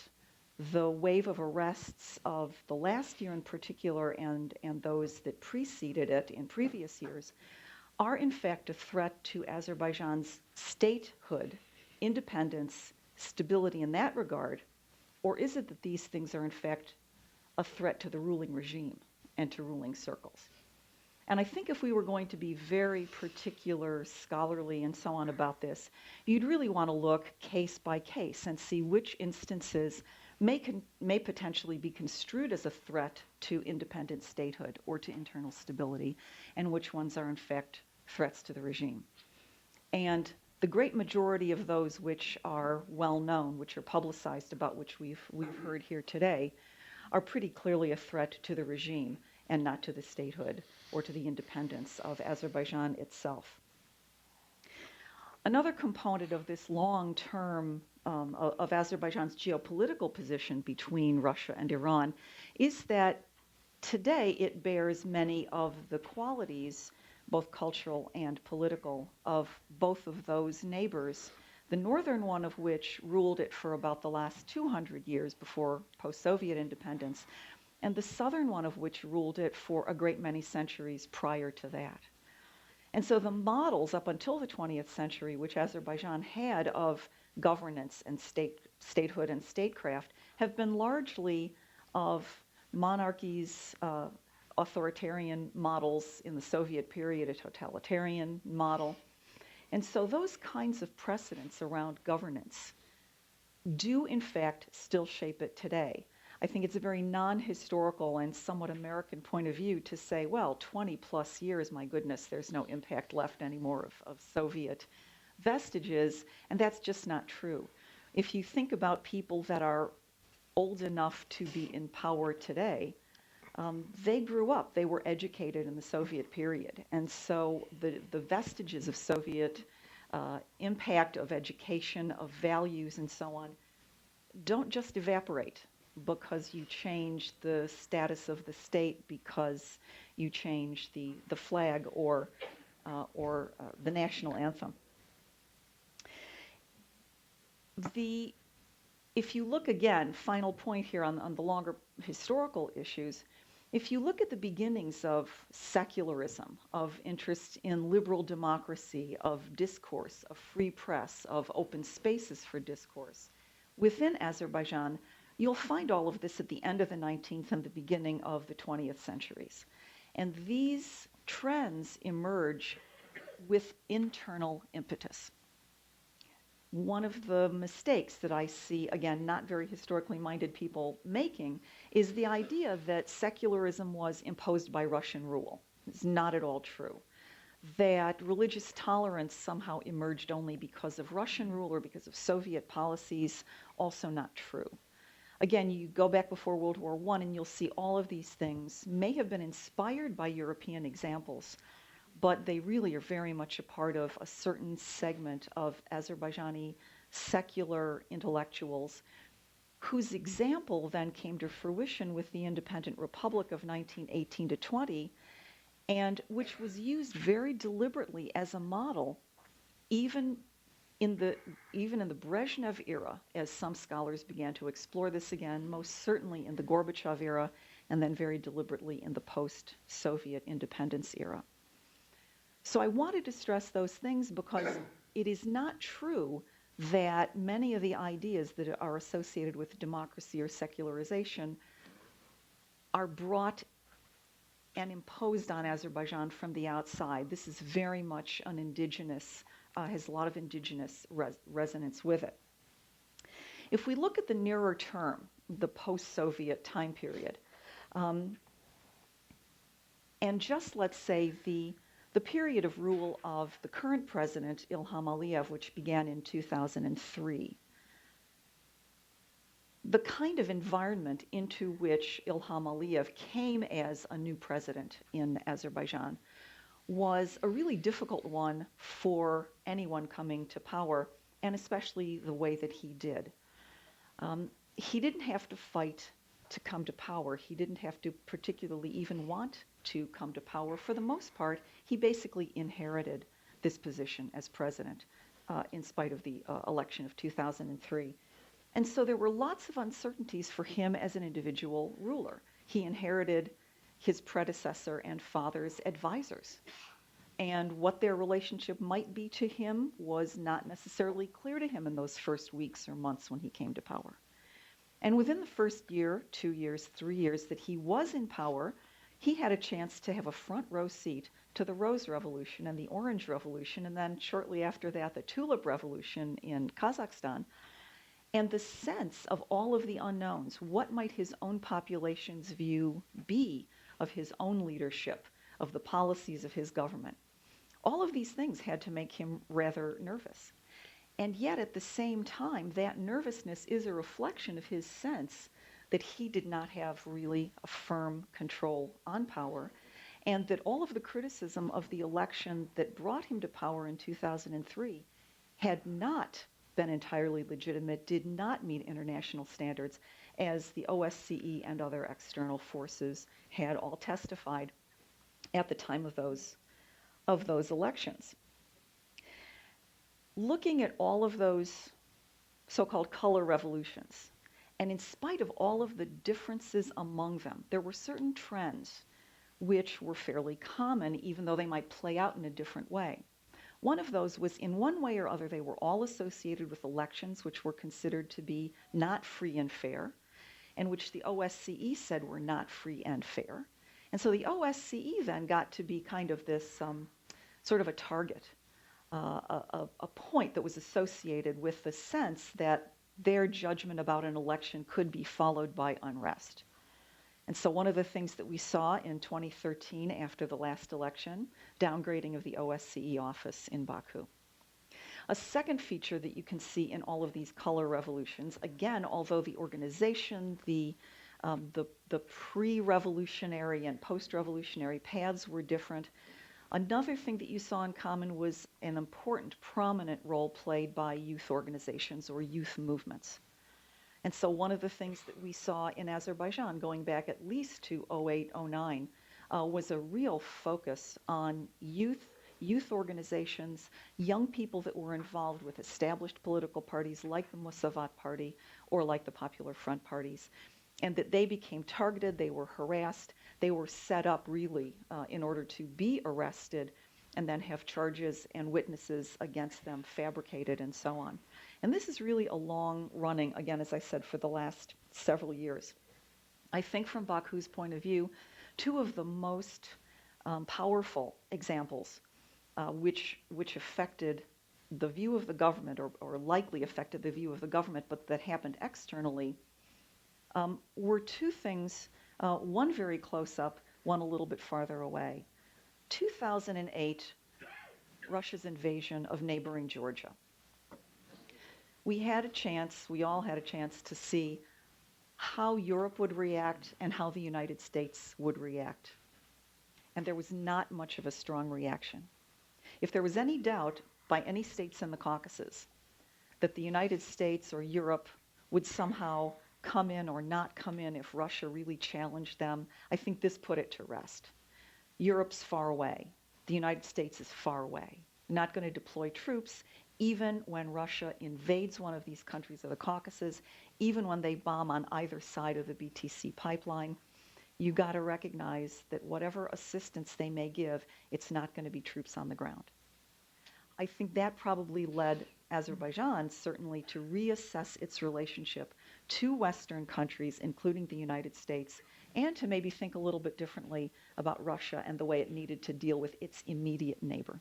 the wave of arrests of the last year in particular and those that preceded it in previous years are in fact a threat to Azerbaijan's statehood, independence, stability in that regard? Or is it that these things are in fact a threat to the ruling regime and to ruling circles? And I think if we were going to be very particular, scholarly, and so on about this, you'd really want to look case by case and see which instances may potentially be construed as a threat to independent statehood or to internal stability, and which ones are in fact threats to the regime. And the great majority of those which are well known, which are publicized, about which we've heard here today, are pretty clearly a threat to the regime and not to the statehood or to the independence of Azerbaijan itself. Another component of this long-term of Azerbaijan's geopolitical position between Russia and Iran is that today it bears many of the qualities, both cultural and political, of both of those neighbors, the northern one of which ruled it for about the last 200 years before post-Soviet independence, and the southern one of which ruled it for a great many centuries prior to that. And so the models up until the 20th century, which Azerbaijan had of governance and statehood and statecraft, have been largely of monarchies, authoritarian models in the Soviet period, a totalitarian model. And so those kinds of precedents around governance do in fact still shape it today. I think it's a very non-historical and somewhat American point of view to say, well, 20 plus years, my goodness, there's no impact left anymore of Soviet vestiges, and that's just not true. If you think about people that are old enough to be in power today, they grew up, they were educated in the Soviet period, and so the vestiges of Soviet impact of education, of values, and so on, don't just evaporate because you change the status of the state, because you change the flag or the national anthem. If you look again, final point here on the longer historical issues, if you look at the beginnings of secularism, of interest in liberal democracy, of discourse, of free press, of open spaces for discourse, within Azerbaijan, you'll find all of this at the end of the 19th and the beginning of the 20th centuries. And these trends emerge with internal impetus. One of the mistakes that I see, again, not very historically minded people making, is the idea that secularism was imposed by Russian rule. It's not at all true. That religious tolerance somehow emerged only because of Russian rule or because of Soviet policies, also not true. Again, you go back before World War I and you'll see all of these things may have been inspired by European examples, but they really are very much a part of a certain segment of Azerbaijani secular intellectuals whose example then came to fruition with the independent republic of 1918 to 20, and which was used very deliberately as a model even Even in the Brezhnev era, as some scholars began to explore this again, most certainly in the Gorbachev era, and then very deliberately in the post-Soviet independence era. So I wanted to stress those things because it is not true that many of the ideas that are associated with democracy or secularization are brought and imposed on Azerbaijan from the outside. This is very much an indigenous, has a lot of indigenous resonance with it. If we look at the nearer term, the post-Soviet time period, and just let's say the period of rule of the current president, Ilham Aliyev, which began in 2003, the kind of environment into which Ilham Aliyev came as a new president in Azerbaijan was a really difficult one for anyone coming to power, and especially the way that he did. He didn't have to fight to come to power. He didn't have to particularly even want to come to power. For the most part, he basically inherited this position as president in spite of the election of 2003. And so there were lots of uncertainties for him as an individual ruler. He inherited his predecessor and father's advisors. And what their relationship might be to him was not necessarily clear to him in those first weeks or months when he came to power. And within the first year, 2 years, 3 years that he was in power, he had a chance to have a front row seat to the Rose Revolution and the Orange Revolution, and then shortly after that, the Tulip Revolution in Kazakhstan. And the sense of all of the unknowns, what might his own population's view be of his own leadership, of the policies of his government, all of these things had to make him rather nervous. And yet at the same time, that nervousness is a reflection of his sense that he did not have really a firm control on power, and that all of the criticism of the election that brought him to power in 2003 had not been entirely legitimate, did not meet international standards, as the OSCE and other external forces had all testified at the time of those elections. Looking at all of those so-called color revolutions, and in spite of all of the differences among them, there were certain trends which were fairly common, even though they might play out in a different way. One of those was, in one way or other, they were all associated with elections which were considered to be not free and fair, and which the OSCE said were not free and fair. And so the OSCE then got to be kind of this sort of a target, a point that was associated with the sense that their judgment about an election could be followed by unrest. And so one of the things that we saw in 2013 after the last election, downgrading of the OSCE office in Baku. A second feature that you can see in all of these color revolutions, again, although the organization, the pre-revolutionary and post-revolutionary paths were different, another thing that you saw in common was an important, prominent role played by youth organizations or youth movements. And so one of the things that we saw in Azerbaijan, going back at least to 08, 09, was a real focus on youth organizations, young people that were involved with established political parties like the Musavat Party or like the Popular Front parties, and that they became targeted, they were harassed, they were set up really in order to be arrested and then have charges and witnesses against them fabricated and so on. And this is really a long running, again, as I said, for the last several years. I think from Baku's point of view, two of the most powerful examples which affected the view of the government or likely affected the view of the government, but that happened externally, were two things, one very close up, one a little bit farther away. 2008, Russia's invasion of neighboring Georgia. We all had a chance to see how Europe would react and how the United States would react. And there was not much of a strong reaction. If there was any doubt by any states in the Caucasus that the United States or Europe would somehow come in or not come in if Russia really challenged them, I think this put it to rest. Europe's far away. The United States is far away. Not going to deploy troops, even when Russia invades one of these countries of the Caucasus, even when they bomb on either side of the BTC pipeline, you got to recognize that whatever assistance they may give, it's not going to be troops on the ground. I think that probably led Azerbaijan certainly to reassess its relationship to Western countries, including the United States, and to maybe think a little bit differently about Russia and the way it needed to deal with its immediate neighbor.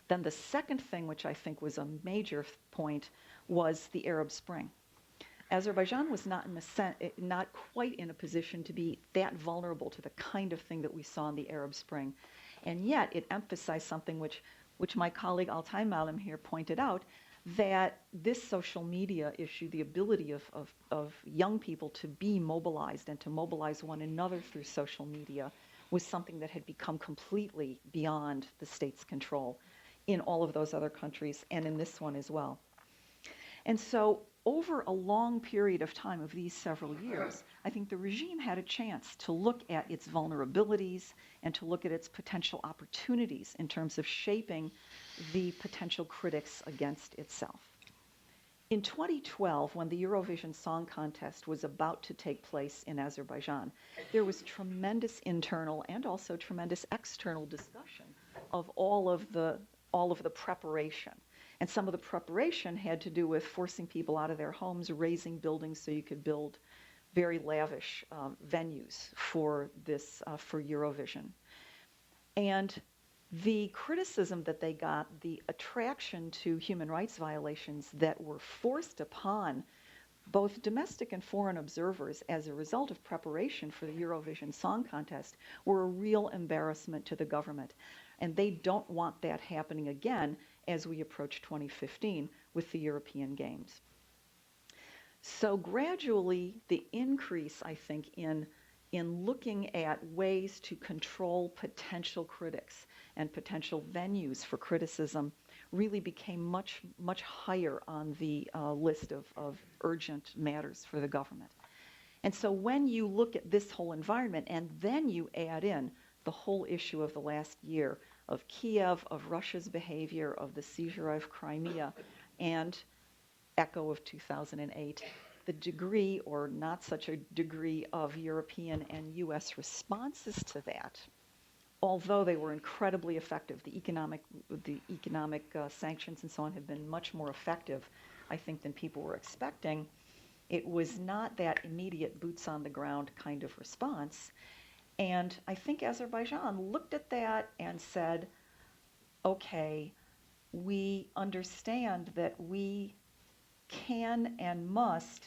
Then the second thing, which I think was a major point, was the Arab Spring. Azerbaijan was not quite in a position to be that vulnerable to the kind of thing that we saw in the Arab Spring. And yet it emphasized something which my colleague Altay Malim here pointed out, that this social media issue, the ability of young people to be mobilized and to mobilize one another through social media, was something that had become completely beyond the state's control in all of those other countries and in this one as well. And so over a long period of time of these several years, I think the regime had a chance to look at its vulnerabilities and to look at its potential opportunities in terms of shaping the potential critics against itself. In 2012, when the Eurovision Song Contest was about to take place in Azerbaijan, there was tremendous internal and also tremendous external discussion of all of the preparation. And some of the preparation had to do with forcing people out of their homes, raising buildings so you could build very lavish venues for Eurovision. And the criticism that they got, the attraction to human rights violations that were forced upon both domestic and foreign observers as a result of preparation for the Eurovision Song Contest, were a real embarrassment to the government. And they don't want that happening again as we approach 2015 with the European Games. So gradually, the increase, I think, in looking at ways to control potential critics and potential venues for criticism really became much, much higher on the list of urgent matters for the government. And so when you look at this whole environment and then you add in the whole issue of the last year of Kiev, of Russia's behavior, of the seizure of Crimea, and echo of 2008, the degree or not such a degree of European and U.S. responses to that, although they were incredibly effective, the economic sanctions and so on have been much more effective, I think, than people were expecting. It was not that immediate boots on the ground kind of response. And I think Azerbaijan looked at that and said, okay, we understand that we can and must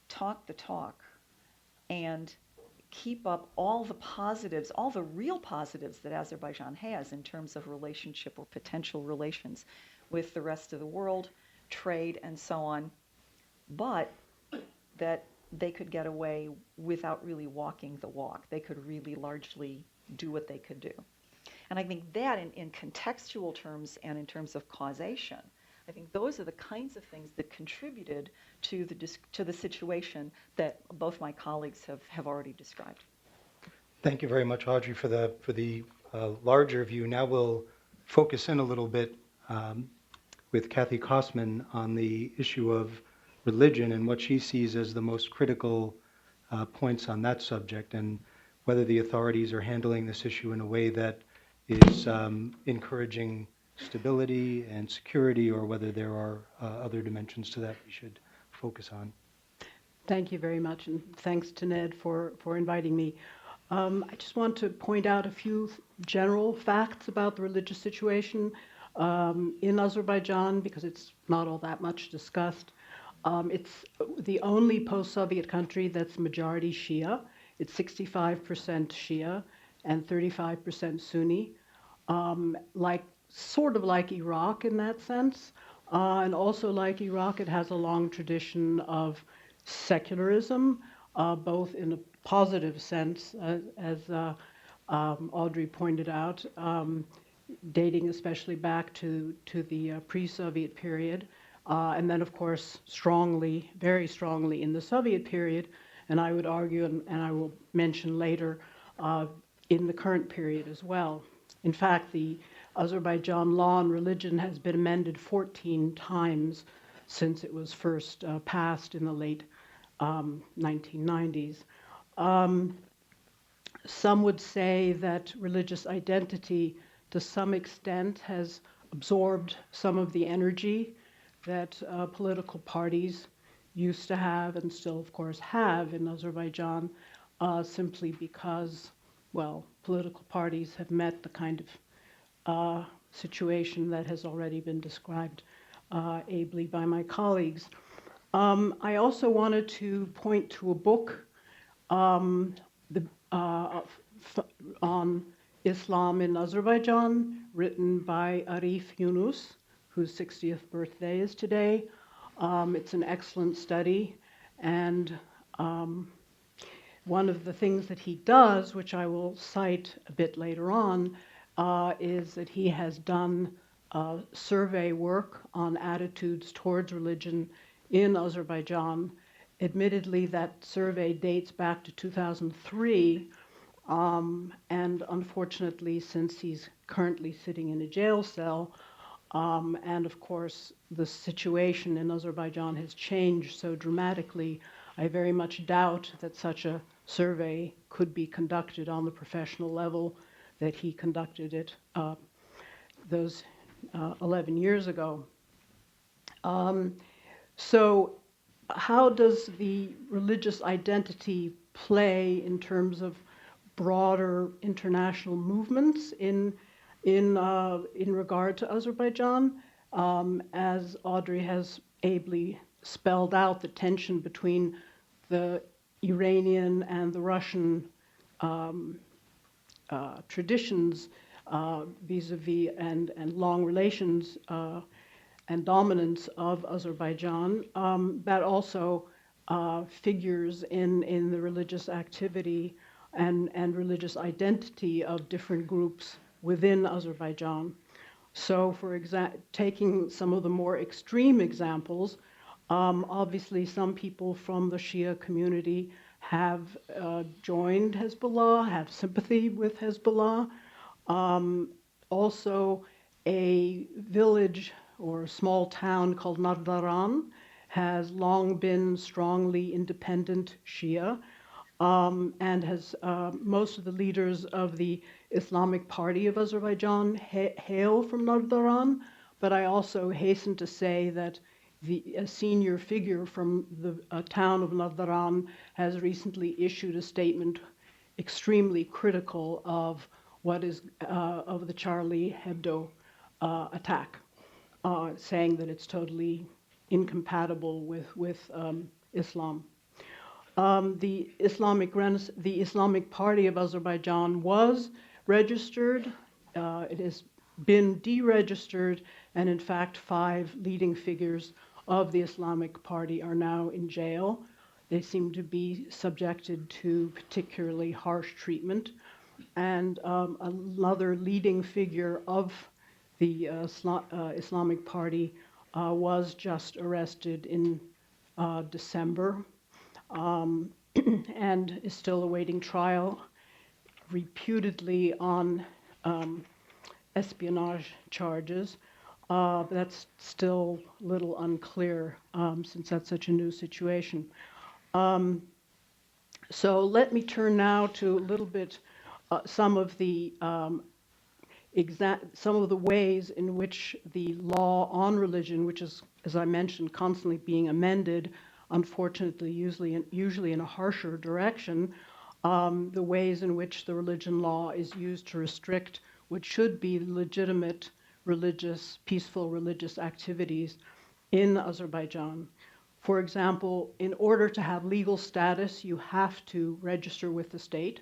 talk the talk and keep up all the positives, all the real positives that Azerbaijan has in terms of relationship or potential relations with the rest of the world, trade and so on, but that they could get away without really walking the walk. They could really largely do what they could do. And I think that in contextual terms and in terms of causation, I think those are the kinds of things that contributed to the situation that both my colleagues have already described. Thank you very much, Audrey, for the larger view. Now we'll focus in a little bit with Kathy Cosman on the issue of religion and what she sees as the most critical points on that subject, and whether the authorities are handling this issue in a way that is encouraging stability and security, or whether there are other dimensions to that we should focus on. Thank you very much, and thanks to Ned for inviting me. I just want to point out a few general facts about the religious situation in Azerbaijan, because it's not all that much discussed. It's the only post-Soviet country that's majority Shia. It's 65% Shia and 35% Sunni, sort of like Iraq in that sense. And also like Iraq, it has a long tradition of secularism, both in a positive sense, as Audrey pointed out, dating especially back to the pre-Soviet period, and then of course strongly, very strongly in the Soviet period, and I would argue, and I will mention later, in the current period as well. In fact, the Azerbaijan law on religion has been amended 14 times since it was first passed in the late 1990s. Some would say that religious identity, to some extent, has absorbed some of the energy that political parties used to have and still, of course, have in Azerbaijan, simply because, well, political parties have met the kind of situation that has already been described ably by my colleagues. I also wanted to point to a book on Islam in Azerbaijan, written by Arif Yunus, whose 60th birthday is today. It's an excellent study, and one of the things that he does, which I will cite a bit later on, is that he has done survey work on attitudes towards religion in Azerbaijan. Admittedly, that survey dates back to 2003, and unfortunately, since he's currently sitting in a jail cell, and of course, the situation in Azerbaijan has changed so dramatically, I very much doubt that such a survey could be conducted on the professional level that he conducted it those 11 years ago. So how does the religious identity play in terms of broader international movements in regard to Azerbaijan? As Audrey has ably spelled out, the tension between the Iranian and the Russian traditions vis-a-vis and long relations and dominance of Azerbaijan, that also figures in the religious activity and religious identity of different groups within Azerbaijan. So, for example, taking some of the more extreme examples, obviously some people from the Shia community have joined Hezbollah, have sympathy with Hezbollah. Also, a village or a small town called Nardaran has long been strongly independent Shia, and has most of the leaders of the Islamic Party of Azerbaijan hail from Nardaran, but I also hasten to say that a senior figure from the town of Nardaran has recently issued a statement extremely critical of what is of the Charlie Hebdo attack, saying that it's totally incompatible with Islam. The Islamic Party of Azerbaijan was registered. It has been deregistered, and in fact, 5 leading figures of the Islamic Party are now in jail. They seem to be subjected to particularly harsh treatment. And another leading figure of the Islamic Party was just arrested in December and is still awaiting trial, reputedly on espionage charges. But that's still a little unclear since that's such a new situation. So let me turn now to a little bit some of the ways in which the law on religion, which is, as I mentioned, constantly being amended, unfortunately, usually in a harsher direction, the ways in which the religion law is used to restrict what should be legitimate peaceful religious activities in Azerbaijan. For example, in order to have legal status, you have to register with the state,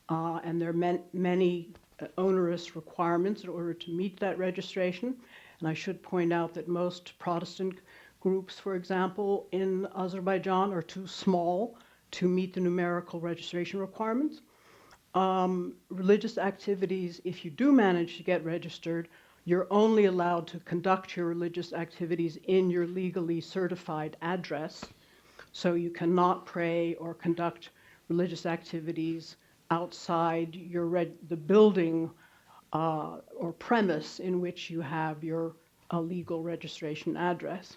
and there are many onerous requirements in order to meet that registration. And I should point out that most Protestant groups, for example, in Azerbaijan are too small to meet the numerical registration requirements. Religious activities, if you do manage to get registered, you're only allowed to conduct your religious activities in your legally certified address. So you cannot pray or conduct religious activities outside the building or premise in which you have your legal registration address.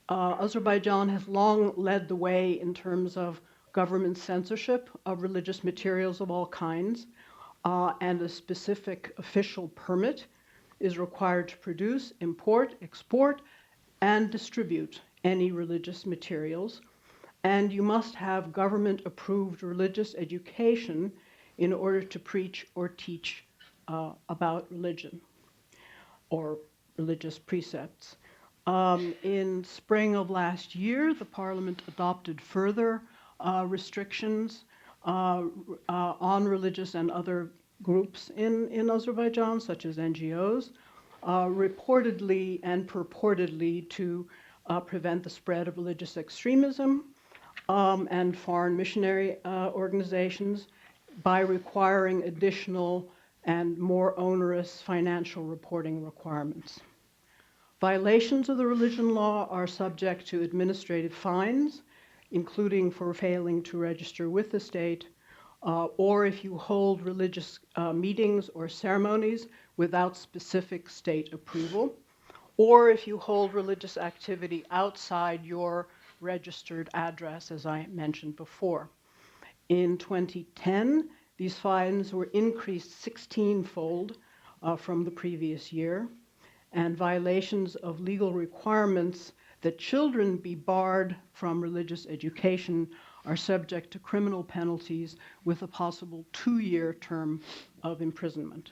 Azerbaijan has long led the way in terms of government censorship of religious materials of all kinds, and a specific official permit is required to produce, import, export, and distribute any religious materials. And you must have government-approved religious education in order to preach or teach about religion or religious precepts. In spring of last year, the parliament adopted further restrictions on religious and other groups in Azerbaijan, such as NGOs, reportedly and purportedly to prevent the spread of religious extremism and foreign missionary organizations by requiring additional and more onerous financial reporting requirements. Violations of the religion law are subject to administrative fines, including for failing to register with the state, or if you hold religious meetings or ceremonies without specific state approval, or if you hold religious activity outside your registered address, as I mentioned before. In 2010, these fines were increased 16-fold from the previous year, and violations of legal requirements that children be barred from religious education are subject to criminal penalties with a possible 2-year term of imprisonment.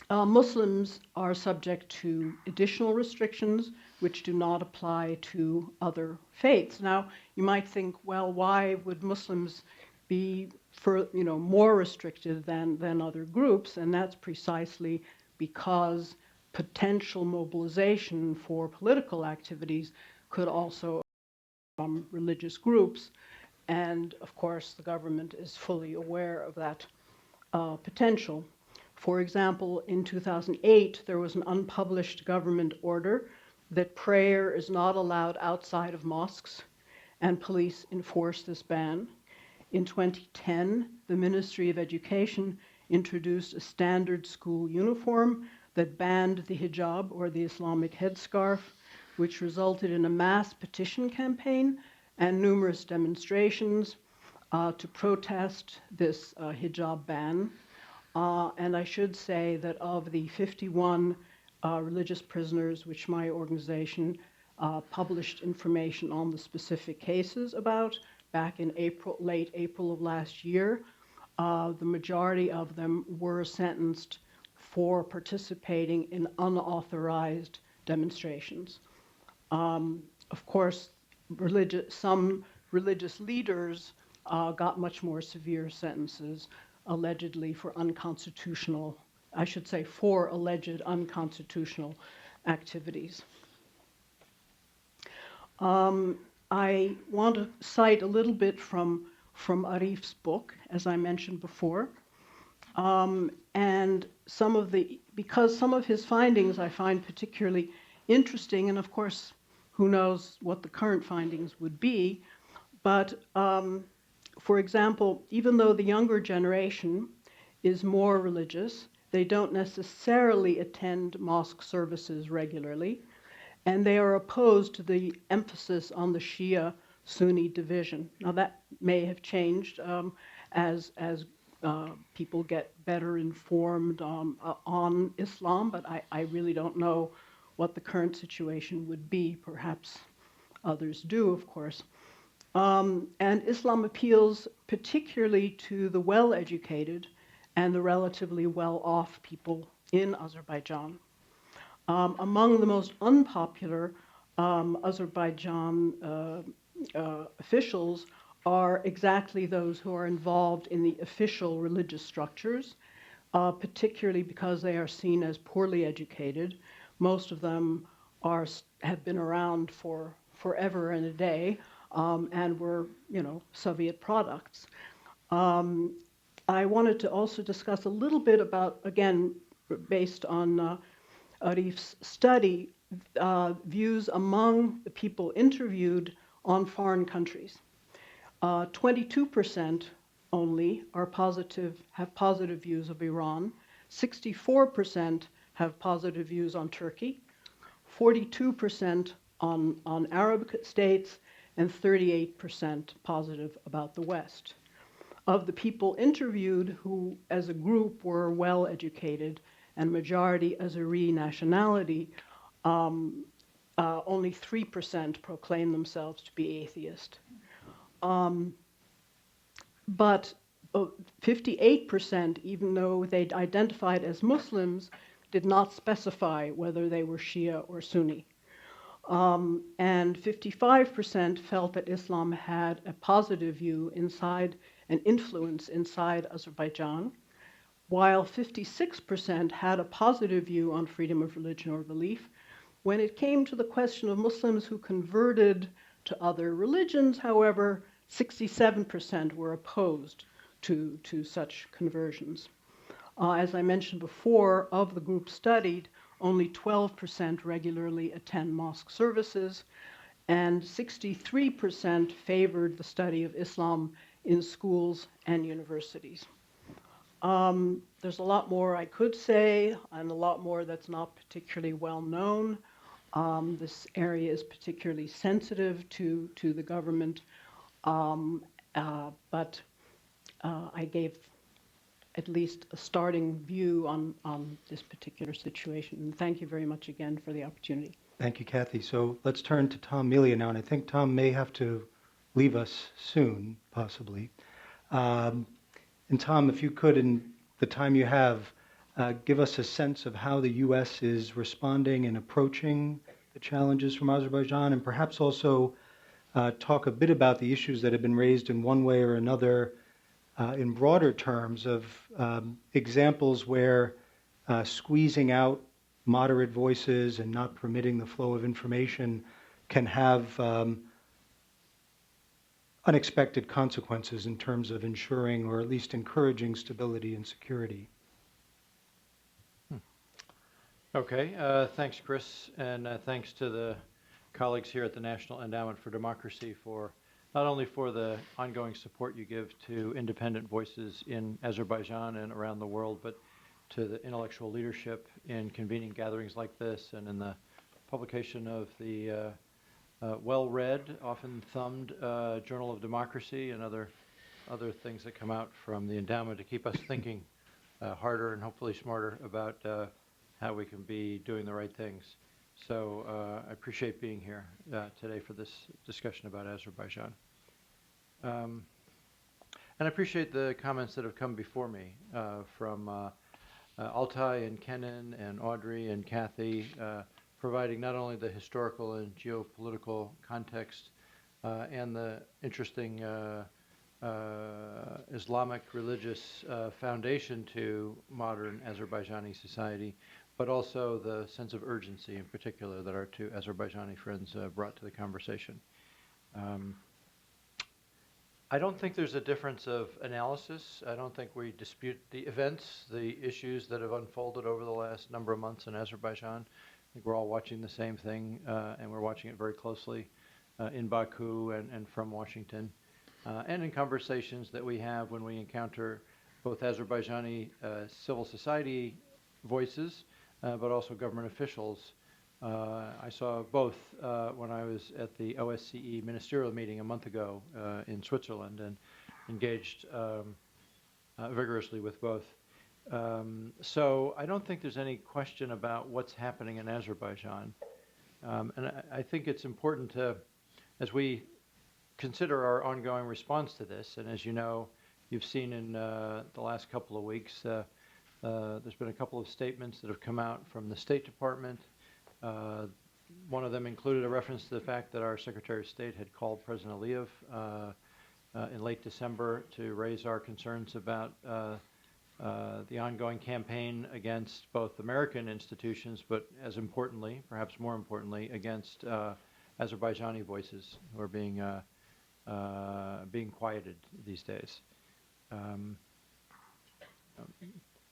Muslims are subject to additional restrictions which do not apply to other faiths. Now, you might think, well, why would Muslims be more restricted than other groups? And that's precisely because potential mobilization for political activities could also from religious groups. And of course, the government is fully aware of that potential. For example, in 2008, there was an unpublished government order that prayer is not allowed outside of mosques, and police enforced this ban. In 2010, the Ministry of Education introduced a standard school uniform that banned the hijab, or the Islamic headscarf, which resulted in a mass petition campaign and numerous demonstrations to protest this hijab ban. And I should say that of the 51 religious prisoners which my organization published information on the specific cases about back in late April of last year, the majority of them were sentenced for participating in unauthorized demonstrations. Of course, some religious leaders got much more severe sentences, allegedly for alleged unconstitutional activities. I want to cite a little bit from Arif's book, as I mentioned before. And because some of his findings I find particularly interesting, and of course, who knows what the current findings would be, but for example, even though the younger generation is more religious, they don't necessarily attend mosque services regularly, and they are opposed to the emphasis on the Shia-Sunni division. Now that may have changed as people get better informed on Islam, but I really don't know what the current situation would be. Perhaps others do, of course. And Islam appeals particularly to the well-educated and the relatively well-off people in Azerbaijan. Among the most unpopular Azerbaijan officials are exactly those who are involved in the official religious structures, particularly because they are seen as poorly educated. Most of them have been around for forever and a day, and were, Soviet products. I wanted to also discuss a little bit about, again, based on Arif's study, views among the people interviewed on foreign countries. 22% only have positive views of Iran. 64% have positive views on Turkey, 42% on Arab states, and 38% positive about the West. Of the people interviewed who, as a group, were well educated and majority Azeri nationality, only 3% proclaim themselves to be atheist. But 58%, even though they identified as Muslims, did not specify whether they were Shia or Sunni. And 55% felt that Islam had a positive view inside, an influence inside Azerbaijan, while 56% had a positive view on freedom of religion or belief. When it came to the question of Muslims who converted to other religions, however, 67% were opposed to such conversions. As I mentioned before, of the group studied, only 12% regularly attend mosque services, and 63% favored the study of Islam in schools and universities. There's a lot more I could say, and a lot more that's not particularly well known. This area is particularly sensitive to the government, but I gave at least a starting view on this particular situation. And thank you very much again for the opportunity. Thank you, Kathy. So let's turn to Tom Melia now, and I think Tom may have to leave us soon, possibly. And Tom, if you could, in the time you have, give us a sense of how the U.S. is responding and approaching the challenges from Azerbaijan, and perhaps also talk a bit about the issues that have been raised in one way or another in broader terms of examples where squeezing out moderate voices and not permitting the flow of information can have unexpected consequences in terms of ensuring or at least encouraging stability and security. Okay, thanks, Chris, and thanks to the colleagues here at the National Endowment for Democracy for not only for the ongoing support you give to independent voices in Azerbaijan and around the world, but to the intellectual leadership in convening gatherings like this and in the publication of the well-read, often thumbed Journal of Democracy and other things that come out from the endowment to keep us thinking harder and hopefully smarter about how we can be doing the right things. So I appreciate being here today for this discussion about Azerbaijan. And I appreciate the comments that have come before me from Altay and Kenan and Audrey and Kathy, providing not only the historical and geopolitical context and the interesting Islamic religious foundation to modern Azerbaijani society, but also the sense of urgency in particular that our two Azerbaijani friends brought to the conversation. I don't think there's a difference of analysis. I don't think we dispute the events, the issues that have unfolded over the last number of months in Azerbaijan. I think we're all watching the same thing, and we're watching it very closely in Baku and from Washington, and in conversations that we have when we encounter both Azerbaijani civil society voices, but also government officials. I saw both when I was at the OSCE ministerial meeting a month ago in Switzerland and engaged vigorously with both. So I don't think there's any question about what's happening in Azerbaijan. And I think it's important to, as we consider our ongoing response to this, and as you know, you've seen in the last couple of weeks, there's been a couple of statements that have come out from the State Department. One of them included a reference to the fact that our Secretary of State had called President Aliyev in late December to raise our concerns about the ongoing campaign against both American institutions, but as importantly, perhaps more importantly, against Azerbaijani voices who are being quieted these days.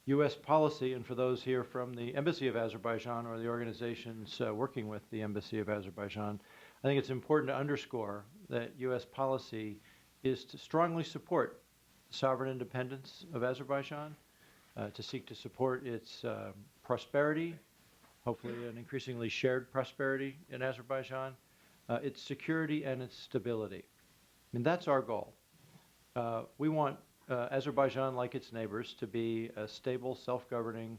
U.S. policy, and for those here from the Embassy of Azerbaijan or the organizations working with the Embassy of Azerbaijan, I think it's important to underscore that U.S. policy is to strongly support sovereign independence of Azerbaijan, to seek to support its prosperity, hopefully an increasingly shared prosperity in Azerbaijan, its security and its stability. I mean, that's our goal. We want Azerbaijan, like its neighbors, to be a stable, self-governing,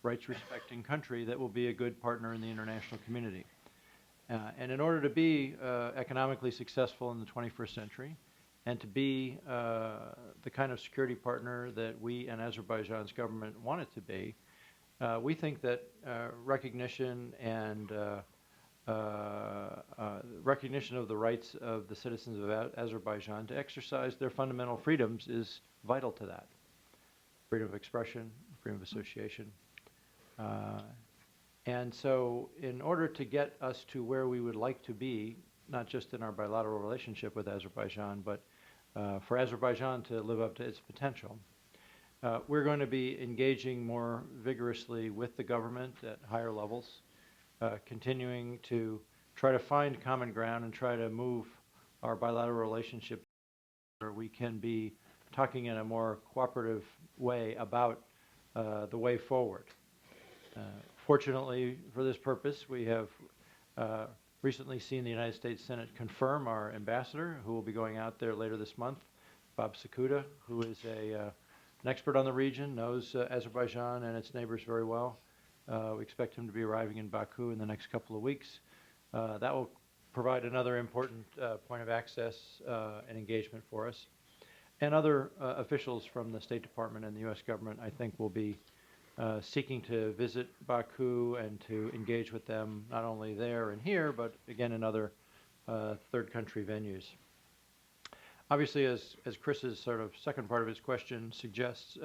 rights-respecting country that will be a good partner in the international community. And in order to be economically successful in the 21st century and to be the kind of security partner that we and Azerbaijan's government want it to be, we think that recognition and recognition of the rights of the citizens of Azerbaijan to exercise their fundamental freedoms is vital to that. Freedom of expression, freedom of association. And so in order to get us to where we would like to be, not just in our bilateral relationship with Azerbaijan, but for Azerbaijan to live up to its potential, we're going to be engaging more vigorously with the government at higher levels, continuing to try to find common ground and try to move our bilateral relationship where we can be talking in a more cooperative way about the way forward. Fortunately, for this purpose, we have recently seen the United States Senate confirm our ambassador, who will be going out there later this month, Bob Sakuda, who is an expert on the region, knows Azerbaijan and its neighbors very well. We expect him to be arriving in Baku in the next couple of weeks. That will provide another important point of access and engagement for us. And other officials from the State Department and the U.S. government, I think, will be seeking to visit Baku and to engage with them not only there and here, but again in other third country venues. Obviously, as Chris's sort of second part of his question suggests,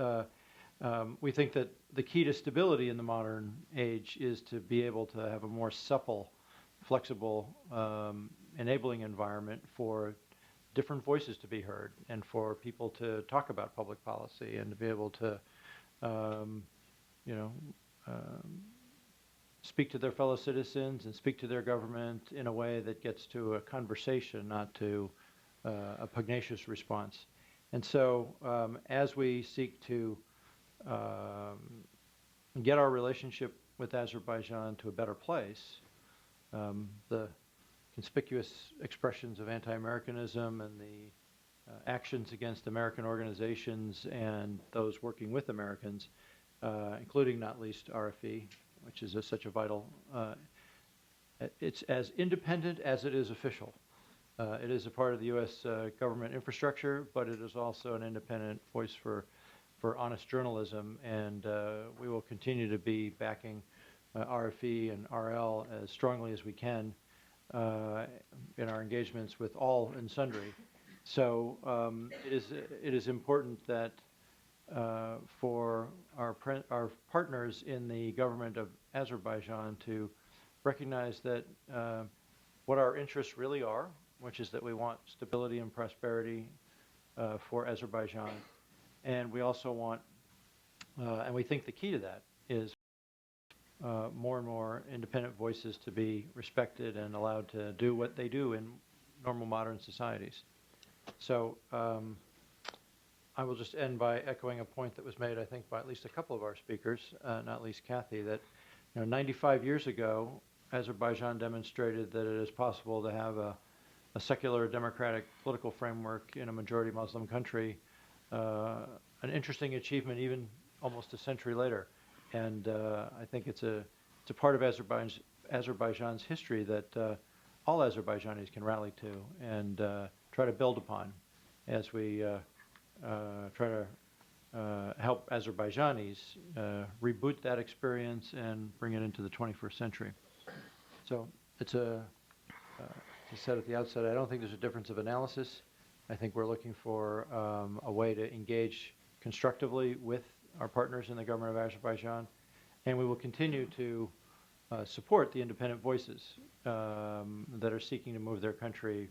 we think that the key to stability in the modern age is to be able to have a more supple, flexible, enabling environment for different voices to be heard and for people to talk about public policy and to be able to speak to their fellow citizens and speak to their government in a way that gets to a conversation, not to a pugnacious response. And so as we seek to get our relationship with Azerbaijan to a better place, the conspicuous expressions of anti-Americanism and the actions against American organizations and those working with Americans, including not least RFE, which is such a vital, it's as independent as it is official. It is a part of the U.S. government infrastructure, but it is also an independent voice for honest journalism, and we will continue to be backing RFE and RL as strongly as we can in our engagements with all and sundry. So it is important that for our partners in the government of Azerbaijan to recognize that what our interests really are, which is that we want stability and prosperity for Azerbaijan, and we also want, and we think the key to that is more and more independent voices to be respected and allowed to do what they do in normal modern societies. So I will just end by echoing a point that was made, I think, by at least a couple of our speakers, not least Kathy, that 95 years ago, Azerbaijan demonstrated that it is possible to have a secular democratic political framework in a majority Muslim country, an interesting achievement even almost a century later. And I think it's a part of Azerbaijan's history that all Azerbaijanis can rally to and try to build upon as we try to help Azerbaijanis reboot that experience and bring it into the 21st century. So it's as I said at the outset, I don't think there's a difference of analysis. I think we're looking for a way to engage constructively with our partners in the government of Azerbaijan, and we will continue to support the independent voices that are seeking to move their country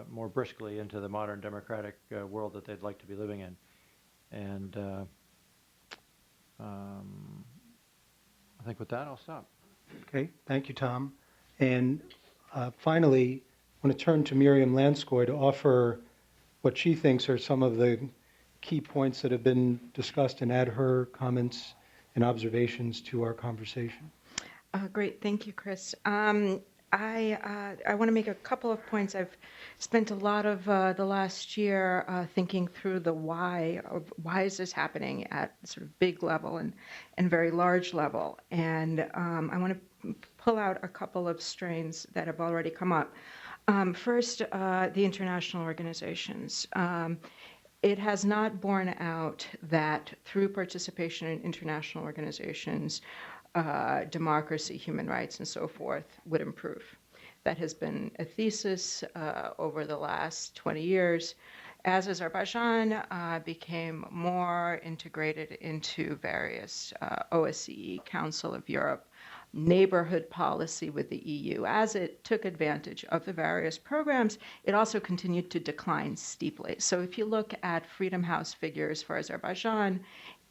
more briskly into the modern democratic world that they'd like to be living in. And I think with that, I'll stop. Okay, thank you, Tom. And finally, I want to turn to Miriam Lanskoy to offer what she thinks are some of the key points that have been discussed and add her comments and observations to our conversation. Great, thank you, Chris. I want to make a couple of points. I've spent a lot of the last year thinking through the why of why is this happening at sort of big level and very large level. And I want to pull out a couple of strains that have already come up. First, the international organizations. It has not borne out that through participation in international organizations, democracy, human rights, and so forth would improve. That has been a thesis over the last 20 years. As Azerbaijan became more integrated into various OSCE, Council of Europe, neighborhood policy with the EU, as it took advantage of the various programs, it also continued to decline steeply. So if you look at Freedom House figures for Azerbaijan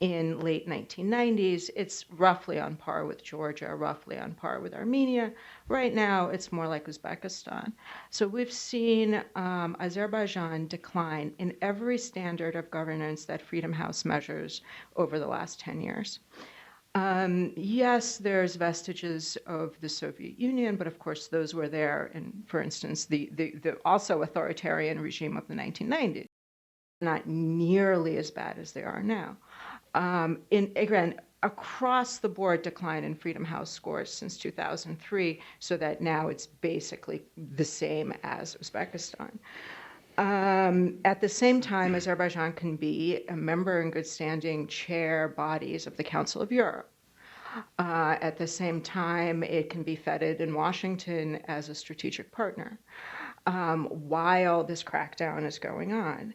in late 1990s, it's roughly on par with Georgia, roughly on par with Armenia. Right now, it's more like Uzbekistan. So we've seen Azerbaijan decline in every standard of governance that Freedom House measures over the last 10 years. Yes, there's vestiges of the Soviet Union, but of course those were there in, for instance, the also authoritarian regime of the 1990s. Not nearly as bad as they are now. Again, across the board decline in Freedom House scores since 2003, so that now it's basically the same as Uzbekistan. At the same time, Azerbaijan can be a member in good standing chair bodies of the Council of Europe. At the same time, it can be feted in Washington as a strategic partner while this crackdown is going on.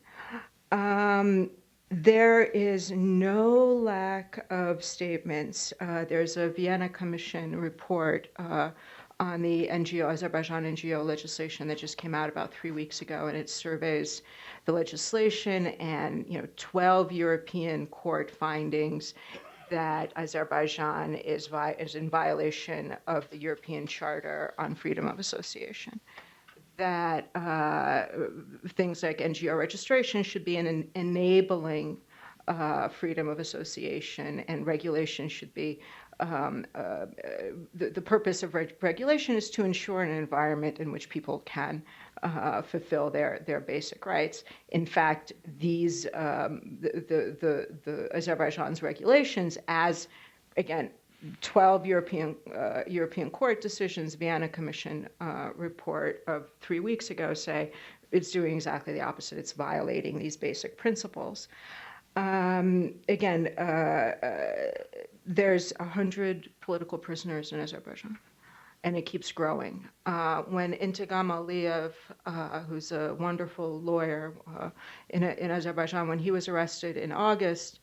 There is no lack of statements. There's a Vienna Commission report on the Azerbaijan NGO legislation that just came out about 3 weeks ago, and it surveys the legislation and 12 European court findings that Azerbaijan is in violation of the European Charter on Freedom of Association. That things like NGO registration should be an enabling freedom of association, and regulation should be the purpose of regulation is to ensure an environment in which people can fulfill their basic rights. In fact, these the Azerbaijan's regulations, as again 12 European court decisions, Vienna Commission report of 3 weeks ago say it's doing exactly the opposite. It's violating these basic principles. There's 100 political prisoners in Azerbaijan, and it keeps growing. When Intigam Aliyev, who's a wonderful lawyer in Azerbaijan, when he was arrested in August,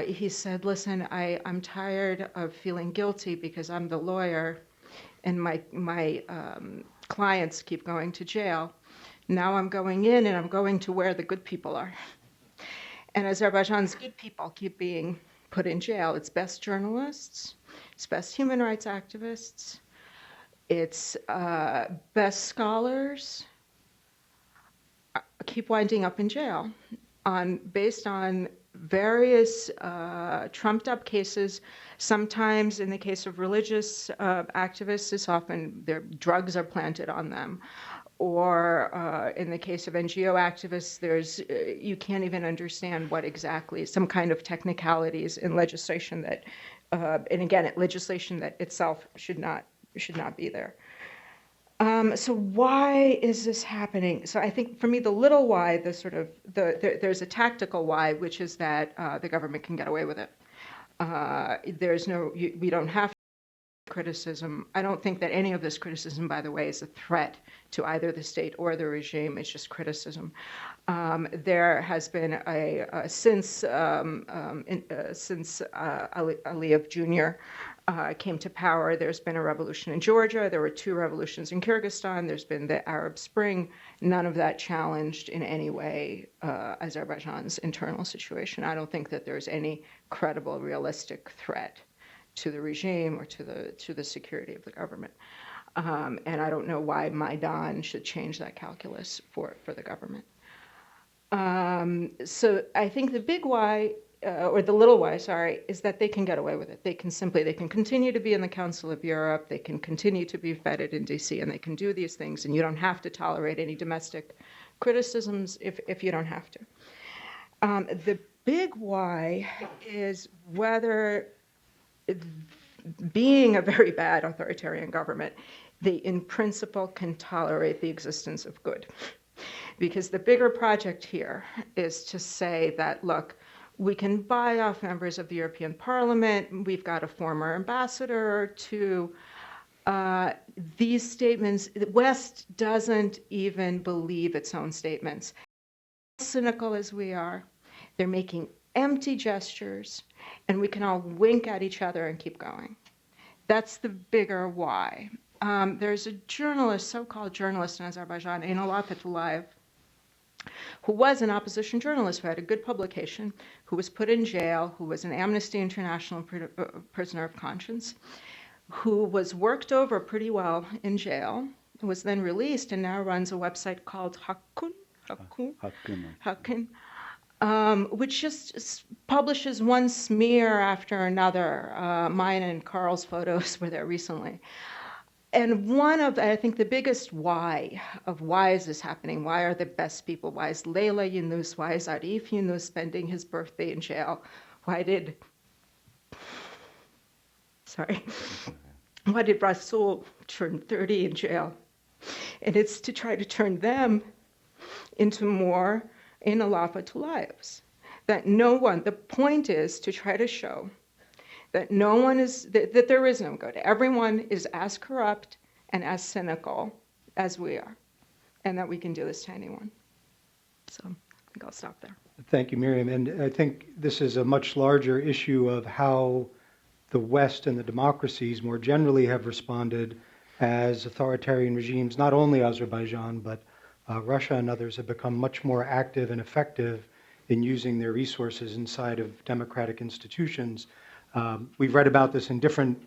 he said, listen, I'm tired of feeling guilty because I'm the lawyer and my clients keep going to jail. Now I'm going in and I'm going to where the good people are. And Azerbaijan's good people keep being put in jail. Its best journalists, its best human rights activists, its best scholars keep winding up in jail based on various trumped up cases. Sometimes in the case of religious activists, it's often their drugs are planted on them. Or in the case of NGO activists, you can't even understand what exactly, some kind of technicalities in legislation that, and again, legislation that itself should not be there. So why is this happening? So I think for me, the little why, there's a tactical why, which is that the government can get away with it. We don't have criticism. I don't think that any of this criticism, by the way, is a threat to either the state or the regime. It's just criticism. There has been since Aliyev Jr. Came to power, there's been a revolution in Georgia. There were 2 revolutions in Kyrgyzstan. There's been the Arab Spring. None of that challenged in any way Azerbaijan's internal situation. I don't think that there's any credible, realistic threat to the regime or to the security of the government. And I don't know why Maidan should change that calculus for the government. So I think the big why, or the little why, sorry, is that they can get away with it. They can continue to be in the Council of Europe, they can continue to be feted in DC, and they can do these things, and you don't have to tolerate any domestic criticisms if you don't have to. The big why is whether being a very bad authoritarian government, they in principle can tolerate the existence of good. Because the bigger project here is to say that, look, we can buy off members of the European Parliament, we've got a former ambassador to these statements. The West doesn't even believe its own statements. As cynical as we are, they're making empty gestures, and we can all wink at each other and keep going. That's the bigger why. There's a journalist, so-called journalist in Azerbaijan, Einal Afetulayev, who was an opposition journalist, who had a good publication, who was put in jail, who was an Amnesty International prisoner of conscience, who was worked over pretty well in jail, was then released, and now runs a website called Hakkun, which just publishes one smear after another. Mine and Carl's photos were there recently. And one of, I think, the biggest why is this happening? Why are the best people? Why is Leyla Yunus? Why is Arif Yunus spending his birthday in jail? Why did Rasul turn 30 in jail? And it's to try to turn them into more Einal Afetulayevs. That no one, the point is to try to show that no one is, that there is no good. Everyone is as corrupt and as cynical as we are, and that we can do this to anyone. So I think I'll stop there. Thank you, Miriam. And I think this is a much larger issue of how the West and the democracies more generally have responded as authoritarian regimes, not only Azerbaijan, but Russia and others have become much more active and effective in using their resources inside of democratic institutions. We've read about this in different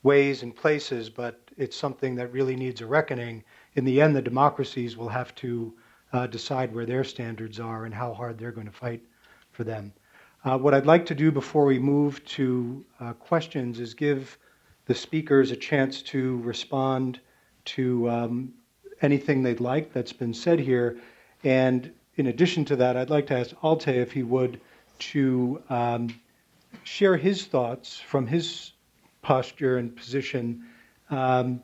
ways and places, but it's something that really needs a reckoning. In the end, the democracies will have to decide where their standards are and how hard they're going to fight for them. What I'd like to do before we move to questions is give the speakers a chance to respond to anything they'd like that's been said here. And in addition to that, I'd like to ask Altay, if he would, to share his thoughts from his posture and position on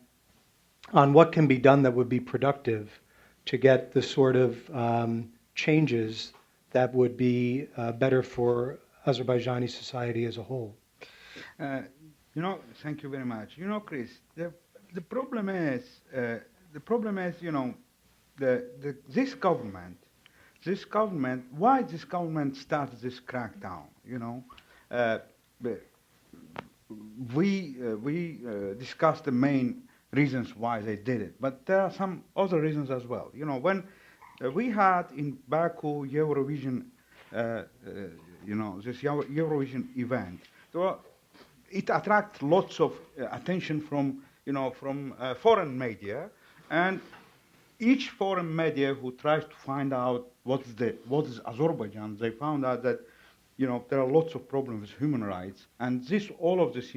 what can be done that would be productive to get the sort of changes that would be better for Azerbaijani society as a whole. Thank you very much. Chris, the problem is, this government, why this government started this crackdown? We discussed the main reasons why they did it, but there are some other reasons as well. When we had in Baku Eurovision, this Eurovision event, it attracted lots of attention from foreign media, and each foreign media who tries to find out what is Azerbaijan, they found out that there are lots of problems with human rights, and all of this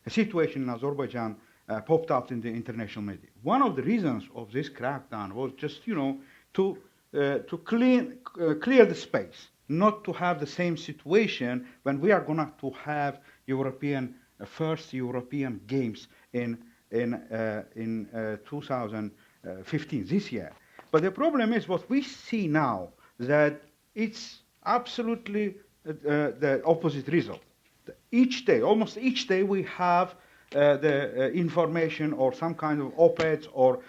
situation in Azerbaijan popped up in the international media. One of the reasons of this crackdown was just to clear the space, not to have the same situation when we are going to have first European Games in 2015, this year. But the problem is what we see now, that it's absolutely the opposite result. Almost each day we have the information or some kind of op-eds or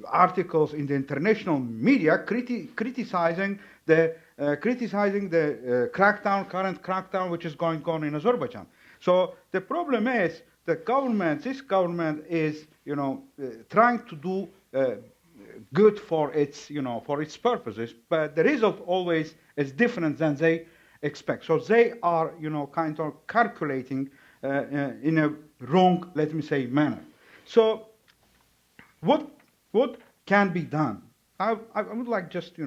articles in the international media criticizing the current crackdown which is going on in Azerbaijan. So the problem is the this government is trying to do good for its purposes, but the result always is different than they expect. So they are kind of calculating in a wrong, let me say, manner. So what can be done? I would like just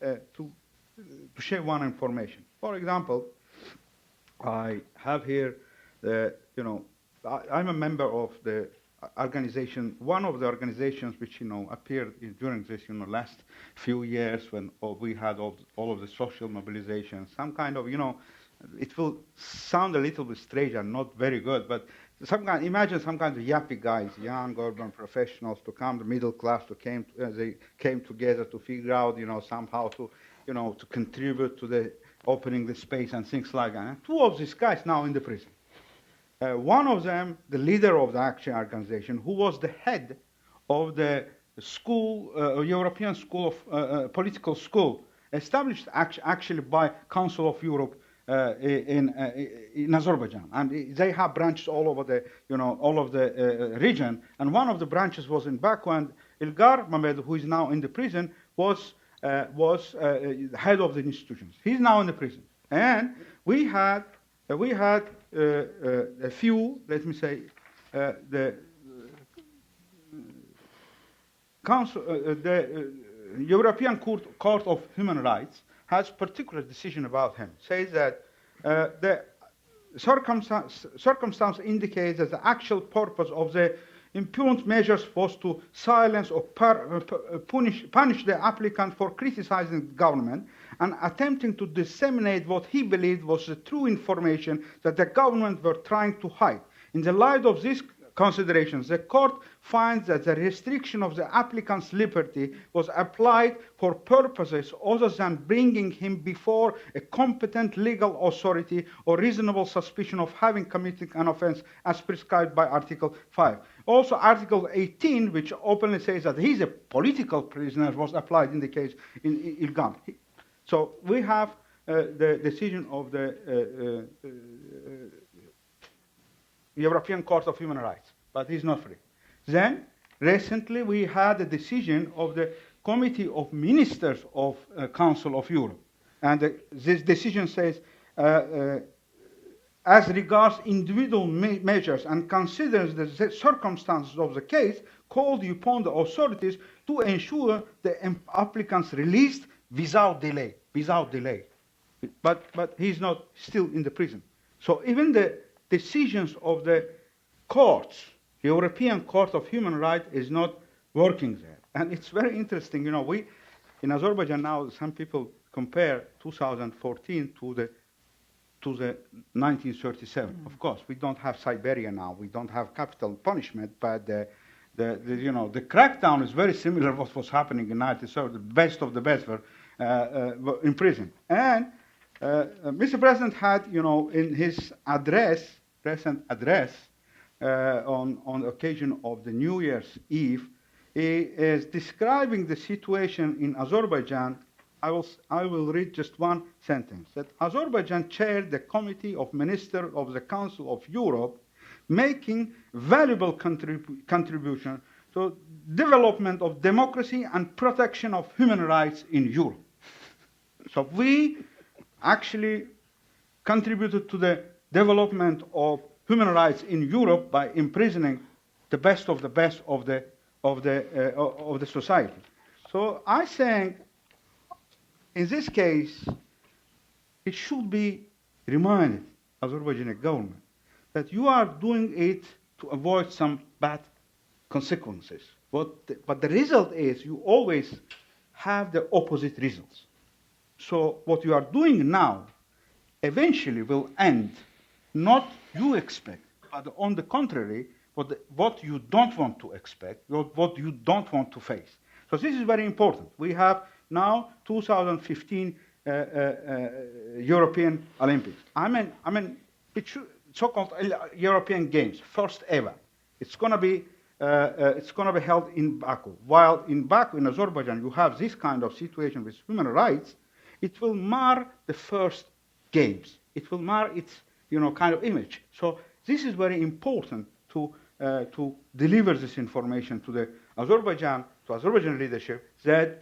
to share one information. For example, I have here I'm a member of the organization, one of the organizations which appeared during this last few years when we had all of the social mobilization, some kind of it will sound a little bit strange and not very good, but imagine some kind of yappy guys, young urban professionals to come, the middle class they came together to figure out somehow to to contribute to the opening the space and things like that. And two of these guys now in the prison. One of them, the leader of the action organization, who was the head of the school, European school of political school, established actually by Council of Europe in Azerbaijan, and they have branches all over the all of the region. And one of the branches was in Baku, and Ilgar Mehmed, who is now in the prison, was head of the institutions. He's now in the prison, and we had a few, let me say, the Council, the European Court of Human Rights has particular decision about him. Says that the circumstance indicates that the actual purpose of the impunity measures was to silence or punish the applicant for criticizing the government and attempting to disseminate what he believed was the true information that the government were trying to hide. In the light of these considerations, the court finds that the restriction of the applicant's liberty was applied for purposes other than bringing him before a competent legal authority or reasonable suspicion of having committed an offense as prescribed by Article 5. Also, Article 18, which openly says that he's a political prisoner, was applied in the case in Ilgam. So we have the decision of the European Court of Human Rights, but he's not free. Then, recently, we had a decision of the Committee of Ministers of Council of Europe. And this decision says, as regards individual measures and considers the circumstances of the case, called upon the authorities to ensure the applicant's released without delay. But he's not still in the prison. So even the decisions of the courts, the European Court of Human Rights, is not working there. And it's very interesting, we, in Azerbaijan now, some people compare 2014 to the 1937. Mm-hmm. Of course, we don't have Siberia now, we don't have capital punishment, but the crackdown is very similar to what was happening in 1930. The best of the best were in prison. And Mr. President had, in his recent address on occasion of the New Year's Eve, he is describing the situation in Azerbaijan. I will read just one sentence. That Azerbaijan chaired the Committee of Ministers of the Council of Europe, making valuable contribution to development of democracy and protection of human rights in Europe. So we actually contributed to the development of human rights in Europe by imprisoning the best of the society. So I think, in this case, it should be reminded, Azerbaijani government, that you are doing it to avoid some bad consequences. But the result is you always have the opposite results. So what you are doing now eventually will end, not you expect, but on the contrary, what you don't want to expect, what you don't want to face. So this is very important. We have now 2015 European Olympics. I mean, so-called European Games, first ever. It's going to be held in Baku. While in Baku, in Azerbaijan, you have this kind of situation with human rights, it will mar the first games. It will mar its kind of image. So this is very important to deliver this information to the Azerbaijan leadership that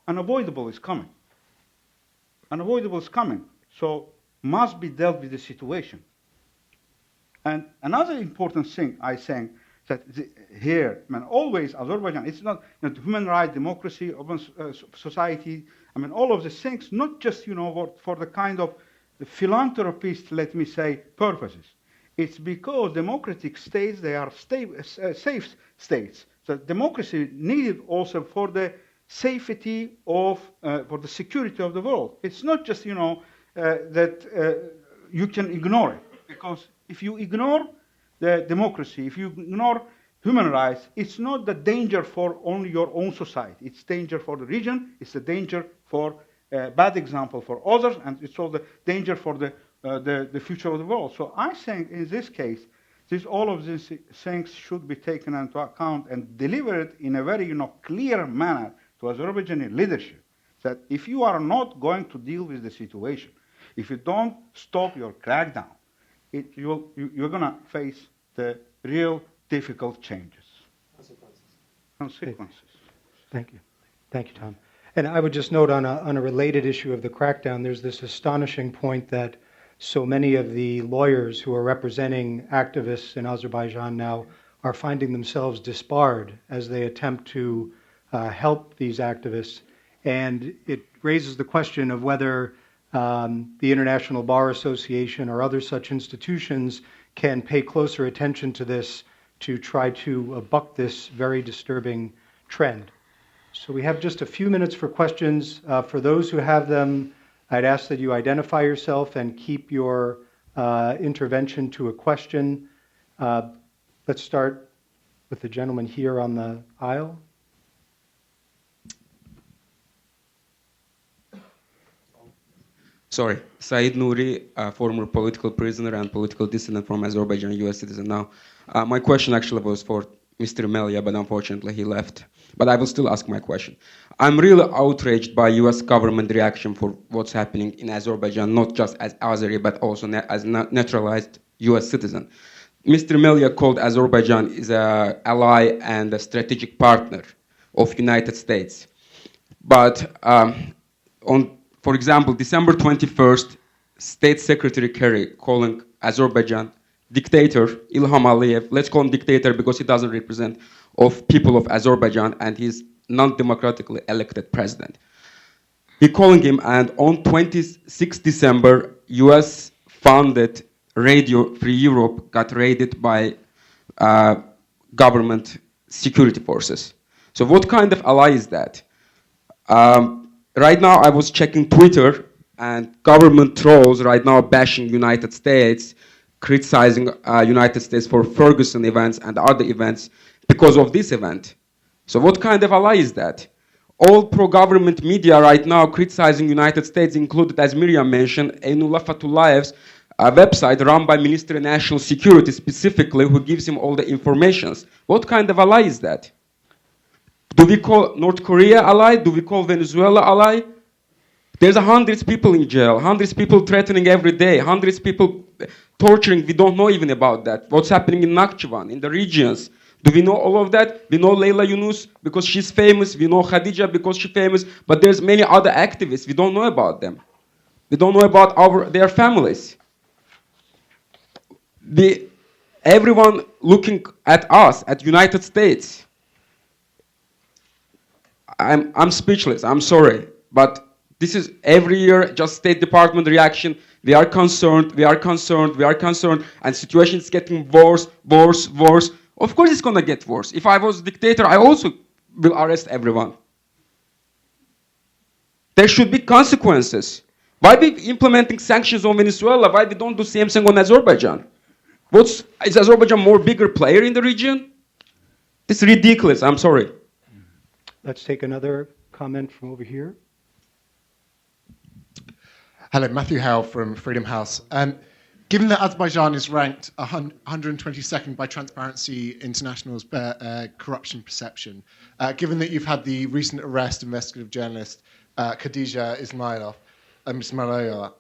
unavoidable is coming. Unavoidable is coming. So must be dealt with the situation. And another important thing I think that here, I mean, always Azerbaijan, it's not human rights, democracy, open society, I mean, all of these things, not just, for the kind of philanthropist, let me say, purposes. It's because democratic states, they are safe states. So democracy needed also for the safety of, for the security of the world. It's not just, that you can ignore it. Because if you ignore the democracy, if you ignore human rights, it's not the danger for only your own society. It's danger for the region. It's a danger for a bad example for others, and it's also the danger for the future of the world. So I think in this case, all of these things should be taken into account and delivered in a very clear manner to Azerbaijani leadership. That if you are not going to deal with the situation, if you don't stop your crackdown, you're going to face the real difficult changes. Consequences. Thank you. Thank you, Tom. And I would just note on a related issue of the crackdown, there's this astonishing point that so many of the lawyers who are representing activists in Azerbaijan now are finding themselves disbarred as they attempt to help these activists. And it raises the question of whether the International Bar Association or other such institutions can pay closer attention to this to try to buck this very disturbing trend. So we have just a few minutes for questions. For those who have them, I'd ask that you identify yourself and keep your intervention to a question. Let's start with the gentleman here on the aisle. Sorry, Said Nouri, former political prisoner and political dissident from Azerbaijan, US citizen now. My question actually was for Mr. Melia, but unfortunately he left. But I will still ask my question. I'm really outraged by US government reaction for what's happening in Azerbaijan, not just as Azeri, but also as naturalized US citizen. Mr. Melia called Azerbaijan is an ally and a strategic partner of United States. But for example, December 21st, State Secretary Kerry calling Azerbaijan dictator Ilham Aliyev, let's call him dictator because he doesn't represent of people of Azerbaijan and he's non-democratically elected president. He calling him, and on 26 December, US funded Radio Free Europe got raided by government security forces. So what kind of ally is that? Right now I was checking Twitter and government trolls right now bashing United States, criticizing United States for Ferguson events and other events because of this event. So what kind of ally is that? All pro-government media right now criticizing United States, included, as Miriam mentioned, Einullah Fatullahev's website run by Ministry of National Security specifically, who gives him all the informations. What kind of ally is that? Do we call North Korea ally? Do we call Venezuela ally? There's hundreds of people in jail, hundreds of people threatening every day, hundreds of people torturing. We don't know even about that. What's happening in Nakhchivan, in the regions? Do we know all of that? We know Leyla Yunus because she's famous. We know Khadija because she's famous. But there's many other activists. We don't know about them. We don't know about their families. Everyone looking at us, at United States. I'm speechless. I'm sorry. But this is every year just State Department reaction. We are concerned, we are concerned, we are concerned. And situation is getting worse, worse, worse. Of course it's going to get worse. If I was a dictator, I also will arrest everyone. There should be consequences. Why are we implementing sanctions on Venezuela? Why we don't do the same thing on Azerbaijan? Is Azerbaijan more bigger player in the region? It's ridiculous. I'm sorry. Let's take another comment from over here. Hello, Matthew Hale from Freedom House. Given that Azerbaijan is ranked 122nd by Transparency International's corruption perception, given that you've had the recent arrest of investigative journalist Khadija Ismailova,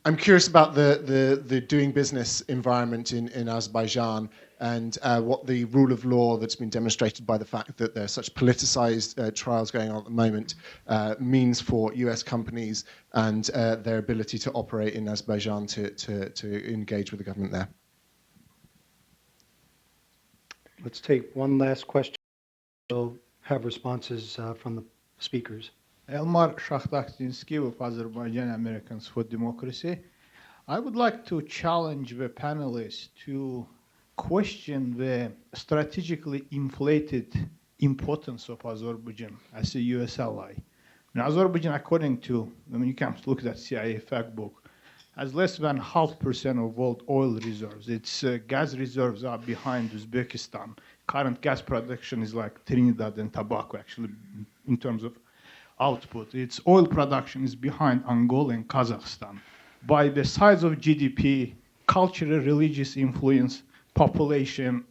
I'm curious about the doing business environment in Azerbaijan and what the rule of law that's been demonstrated by the fact that there are such politicized trials going on at the moment means for US companies and their ability to operate in Azerbaijan to engage with the government there. Let's take one last question. We'll have responses from the speakers. Elmar Shakhtakhtinsky of Azerbaijan Americans for Democracy. I would like to challenge the panelists to question the strategically inflated importance of Azerbaijan as a U.S. ally. And Azerbaijan, according to, you can look at that CIA fact book, has less than 0.5% of world oil reserves. Its gas reserves are behind Uzbekistan. Current gas production is like Trinidad and Tobago, actually, in terms of output. Its oil production is behind Angola and Kazakhstan. By the size of GDP, cultural, religious influence, population,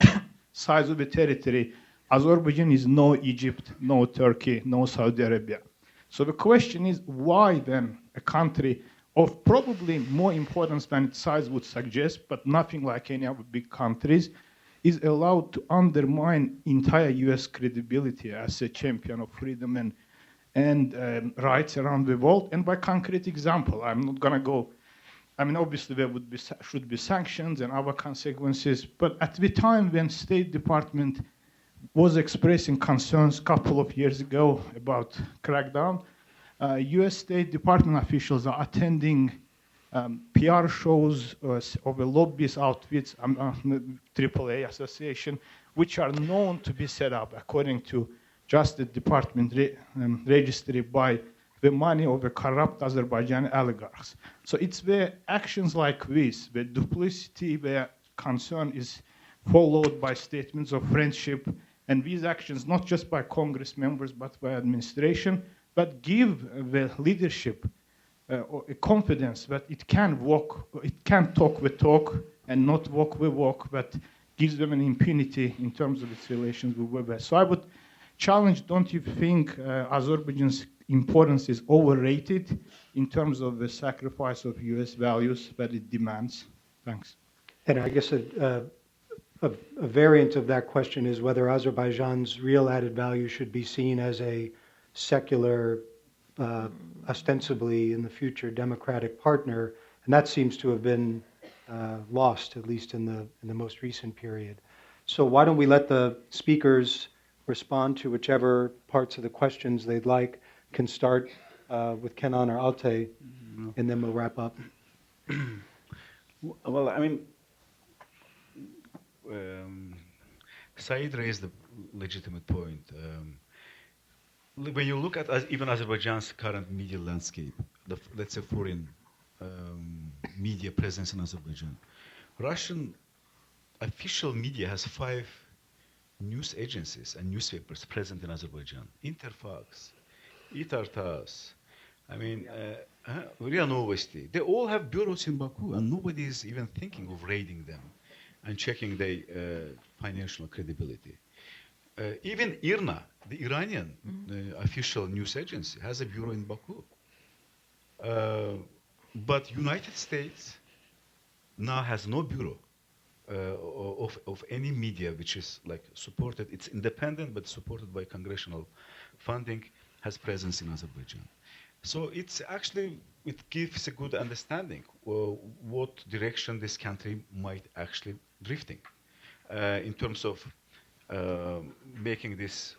size of the territory, Azerbaijan is no Egypt, no Turkey, no Saudi Arabia. So the question is, why then a country of probably more importance than its size would suggest, but nothing like any other big countries, is allowed to undermine entire U.S. credibility as a champion of freedom and rights around the world? And by concrete example, I'm not going to go, obviously there should be sanctions and other consequences, but at the time when State Department was expressing concerns a couple of years ago about Crackdown, U.S. State Department officials are attending PR shows of a lobbyist outfits, AAA Association, which are known to be set up according to Justice Department registry by the money of the corrupt Azerbaijani oligarchs. So it's the actions like this, the duplicity, the concern is followed by statements of friendship, and these actions, not just by Congress members, but by administration, but give the leadership a confidence that it can talk the talk and not walk the walk, but gives them an impunity in terms of its relations with the West. So I would challenge, don't you think Azerbaijan's importance is overrated in terms of the sacrifice of U.S. values that it demands? Thanks. And I guess a variant of that question is whether Azerbaijan's real added value should be seen as a secular, ostensibly in the future democratic partner, and that seems to have been lost, at least in the most recent period. So why don't we let the speakers respond to whichever parts of the questions they'd like. Can start with Kenan or Altay, and then we'll wrap up. Well, Said raised a legitimate point. When you look at even Azerbaijan's current media landscape, let's say foreign media presence in Azerbaijan, Russian official media has 5 news agencies and newspapers present in Azerbaijan. Interfax, Itartas, RIA Novosti. They all have bureaus in Baku, and nobody is even thinking of raiding them and checking their financial credibility. Even IRNA, the Iranian official news agency, has a bureau in Baku. But United States now has no bureau of any media which is like supported. It's independent but supported by congressional funding, has presence in Azerbaijan. So it's actually, it gives a good understanding what direction this country might actually drifting in terms of making these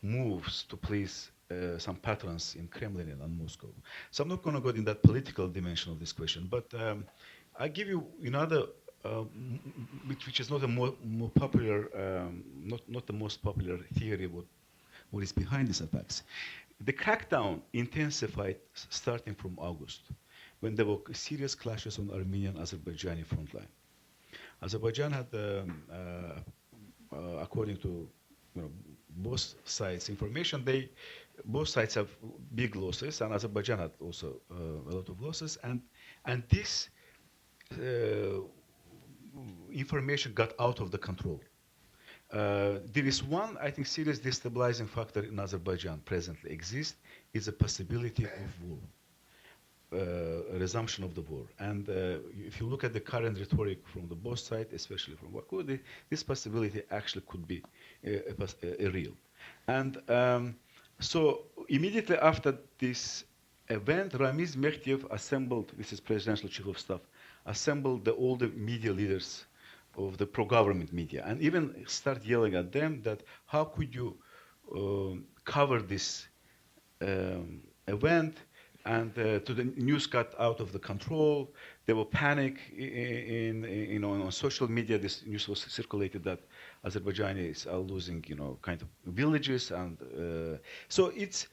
moves to please some patrons in Kremlin and Moscow. So I'm not going to go in that political dimension of this question, but I give you another, which is not a more popular, not the most popular theory what is behind these attacks. The crackdown intensified starting from August, when there were serious clashes on Armenian-Azerbaijani front line. Azerbaijan had, according to both sides' information, both sides have big losses, and Azerbaijan had also a lot of losses, and this information got out of the control. There is one, I think, serious destabilizing factor in Azerbaijan presently exists, is a possibility of war, a resumption of the war. And if you look at the current rhetoric from the both sides, especially from Baku, this possibility actually could be a real. And so immediately after this event, Ramiz Mekhtiev assembled, this is presidential chief of staff, assembled all the media leaders of the pro-government media, and even start yelling at them that how could you cover this event, and to the news got out of the control. There were panic on social media. This news was circulated that Azerbaijanis are losing kind of villages, and so it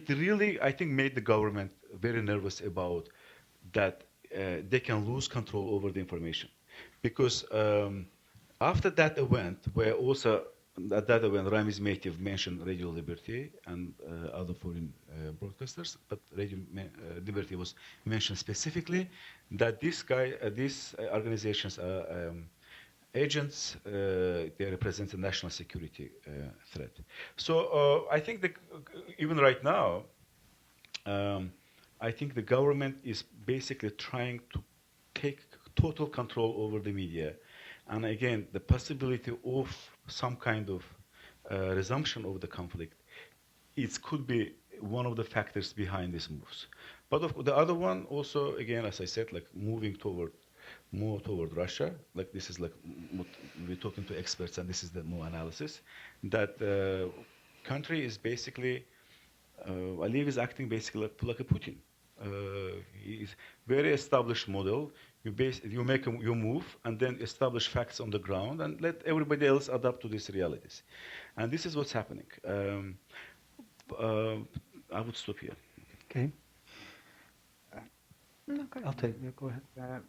really, I think, made the government very nervous about that they can lose control over the information, because after that event, where also at that event, Ramiz Mehdi mentioned Radio Liberty and other foreign broadcasters, but Radio Liberty was mentioned specifically, that these organizations are agents, they represent a national security threat. So I think that even right now, I think the government is basically trying to take total control over the media. And again, the possibility of some kind of resumption of the conflict, it could be one of the factors behind these moves. But the other one also, again, as I said, like moving more toward Russia, like this is like what we're talking to experts, and this is the more analysis, that country is basically, Aliyev is acting basically like a Putin. He's very established model. You make your move and then establish facts on the ground and let everybody else adapt to these realities. And this is what's happening. I would stop here. Okay. No, go ahead. Altay, yeah, go ahead.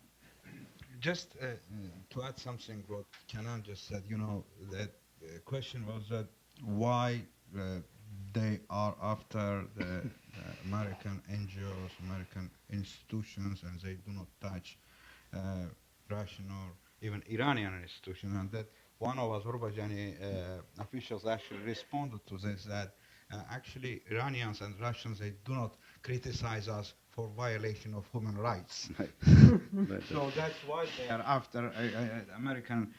Just to add something what Kenan just said, that question was that why they are after the American NGOs, American institutions, and they do not touch Russian or even Iranian institutions, and that one of Azerbaijani officials actually responded to this, that actually Iranians and Russians, they do not criticize us for violation of human rights. So that's why they are after American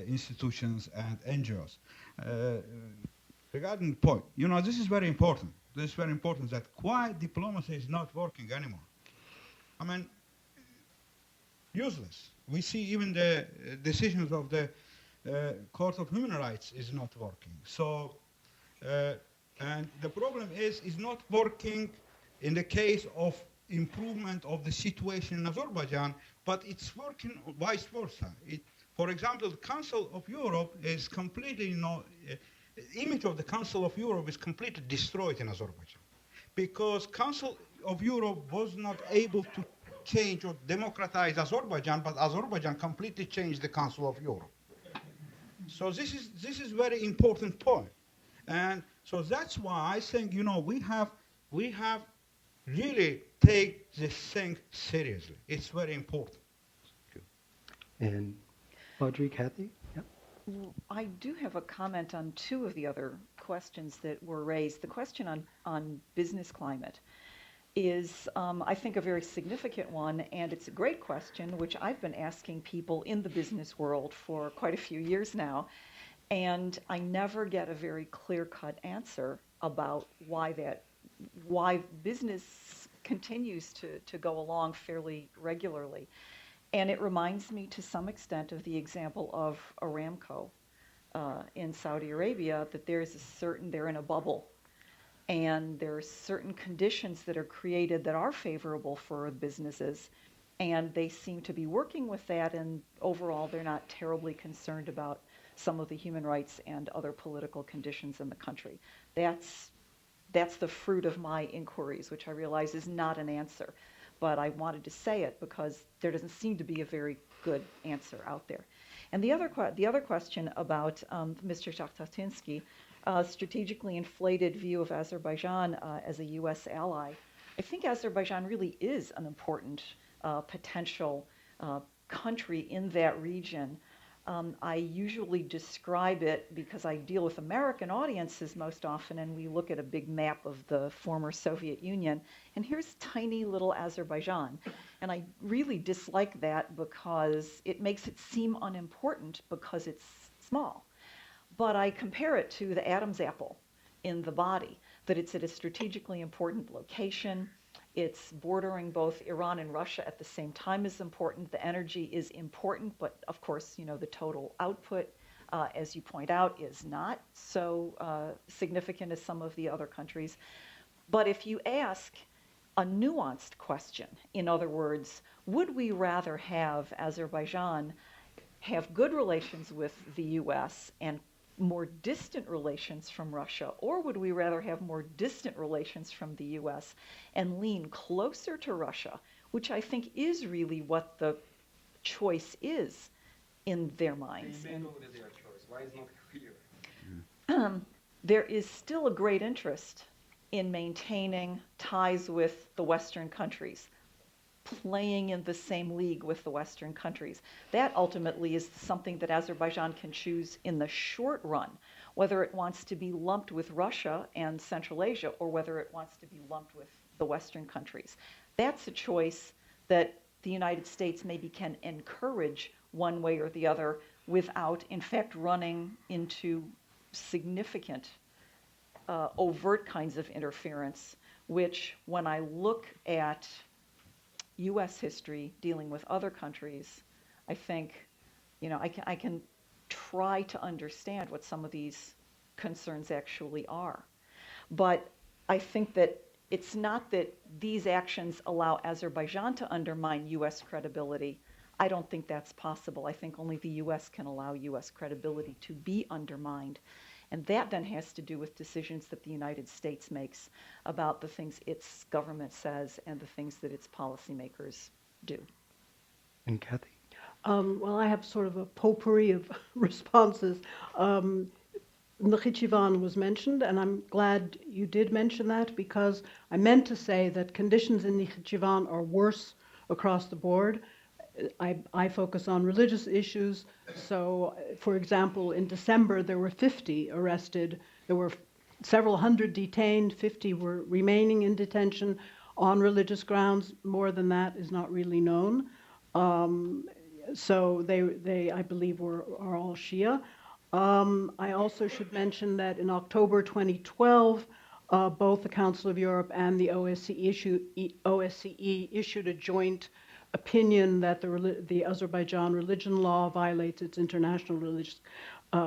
institutions and NGOs. Regarding the point, this is very important. This is very important that quiet diplomacy is not working anymore. I mean, useless. We see even the decisions of the Court of Human Rights is not working. So, and the problem is not working in the case of improvement of the situation in Azerbaijan, but it's working vice versa. For example, the Council of Europe is completely image of the Council of Europe is completely destroyed in Azerbaijan, because Council of Europe was not able to change or democratize Azerbaijan, but Azerbaijan completely changed the Council of Europe. So this is very important point, and so that's why I think we have really take this thing seriously. It's very important. And Audrey, Kathy? Yep. I do have a comment on two of the other questions that were raised. The question on business climate is, I think, a very significant one, and it's a great question, which I've been asking people in the business world for quite a few years now, and I never get a very clear-cut answer about why business continues to go along fairly regularly. And it reminds me to some extent of the example of Aramco in Saudi Arabia, that they're in a bubble. And there are certain conditions that are created that are favorable for businesses. And they seem to be working with that. And overall, they're not terribly concerned about some of the human rights and other political conditions in the country. That's the fruit of my inquiries, which I realize is not an answer. But I wanted to say it because there doesn't seem to be a very good answer out there. And the other question about Mr. Shakhtatinsky, strategically inflated view of Azerbaijan as a U.S. ally. I think Azerbaijan really is an important potential country in that region. I usually describe it, because I deal with American audiences most often, and we look at a big map of the former Soviet Union, and here's tiny little Azerbaijan. And I really dislike that because it makes it seem unimportant because it's small. But I compare it to the Adam's apple in the body, that it's at a strategically important location, It's bordering both Iran and Russia at the same time is important. The energy is important, but of course, the total output, as you point out, is not so significant as some of the other countries. But if you ask a nuanced question, in other words, would we rather have Azerbaijan have good relations with the US and more distant relations from Russia, or would we rather have more distant relations from the US and lean closer to Russia, which I think is really what the choice is in their minds. They may know that their choice. Why is not clear? There is still a great interest in maintaining ties with the Western countries, playing in the same league with the Western countries. That ultimately is something that Azerbaijan can choose in the short run, whether it wants to be lumped with Russia and Central Asia or whether it wants to be lumped with the Western countries. That's a choice that the United States maybe can encourage one way or the other without, in fact, running into significant overt kinds of interference, which when I look at U.S. history dealing with other countries, I think, I can try to understand what some of these concerns actually are. But I think that it's not that these actions allow Azerbaijan to undermine U.S. credibility. I don't think that's possible. I think only the U.S. can allow U.S. credibility to be undermined. And that then has to do with decisions that the United States makes about the things its government says and the things that its policymakers do. And Kathy? Well, I have sort of a potpourri of responses. Nakhichevan was mentioned, and I'm glad you did mention that because I meant to say that conditions in Nakhichevan are worse across the board. I focus on religious issues. So, for example, in December, there were 50 arrested. There were several hundred detained. 50 were remaining in detention on religious grounds. More than that is not really known. So they, I believe, are all Shia. I also should mention that in October 2012, both the Council of Europe and the OSCE issued a joint opinion that the Azerbaijan religion law violates its international religious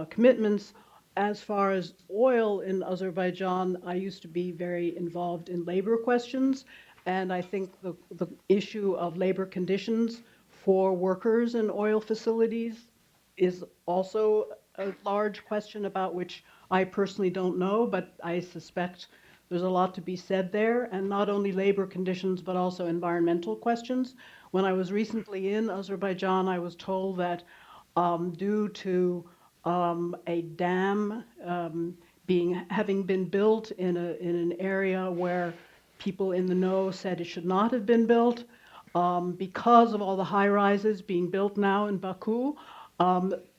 commitments. As far as oil in Azerbaijan, I used to be very involved in labor questions, and I think the issue of labor conditions for workers in oil facilities is also a large question about which I personally don't know, but I suspect there's a lot to be said there, and not only labor conditions, but also environmental questions. When I was recently in Azerbaijan, I was told that due to a dam having been built in an area where people in the know said it should not have been built, because of all the high-rises being built now in Baku,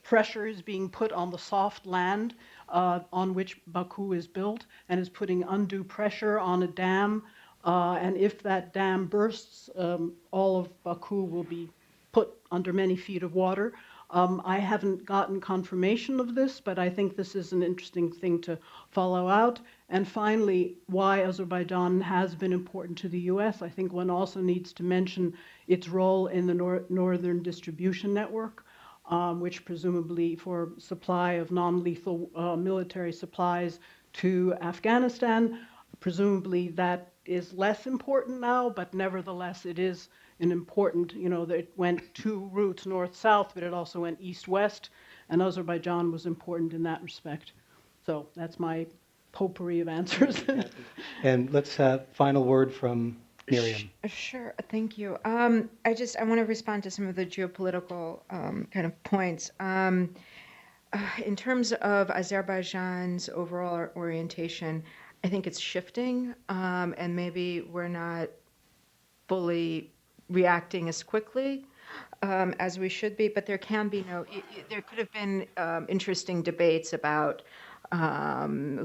pressure is being put on the soft land on which Baku is built and is putting undue pressure on a dam. And if that dam bursts, all of Baku will be put under many feet of water. I haven't gotten confirmation of this, but I think this is an interesting thing to follow out. And finally, why Azerbaijan has been important to the U.S. I think one also needs to mention its role in the Northern Distribution Network, which presumably for supply of non-lethal military supplies to Afghanistan. Presumably that is less important now, but nevertheless it is an important, that it went two routes, north-south, but it also went east-west, and Azerbaijan was important in that respect. So that's my potpourri of answers. And let's have final word from Miriam. Sure, thank you. I want to respond to some of the geopolitical kind of points. In terms of Azerbaijan's overall orientation, I think it's shifting, and maybe we're not fully reacting as quickly as we should be, but there can be there could have been interesting debates about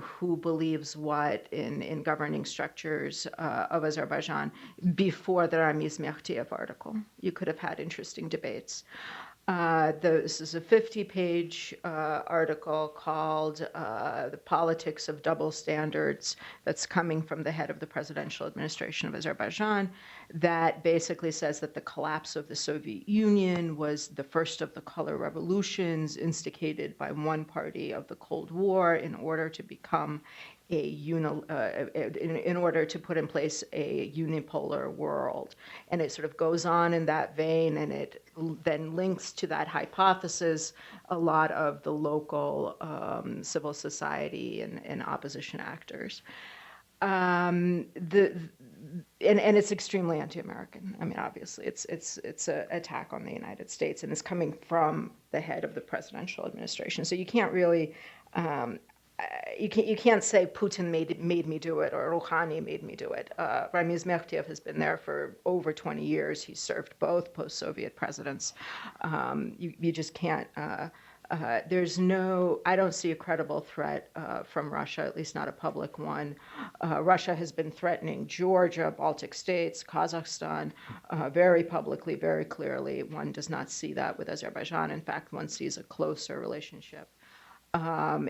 who believes what in governing structures of Azerbaijan before the Ramiz Mekhtiev article. You could have had interesting debates. This is a 50-page article called The Politics of Double Standards that's coming from the head of the presidential administration of Azerbaijan that basically says that the collapse of the Soviet Union was the first of the color revolutions instigated by one party of the Cold War in order to become in order to put in place a unipolar world. And it sort of goes on in that vein, and it then links to that hypothesis a lot of the local civil society and opposition actors. And it's extremely anti-American. I mean, obviously, it's an attack on the United States, and it's coming from the head of the presidential administration. So you can't really you can't say Putin made me do it or Rouhani made me do it. Ramiz Mekhtiev has been there for over 20 years. He's served both post-Soviet presidents. You just can't. I don't see a credible threat from Russia, at least not a public one. Russia has been threatening Georgia, Baltic states, Kazakhstan, very publicly, very clearly. One does not see that with Azerbaijan. In fact, one sees a closer relationship.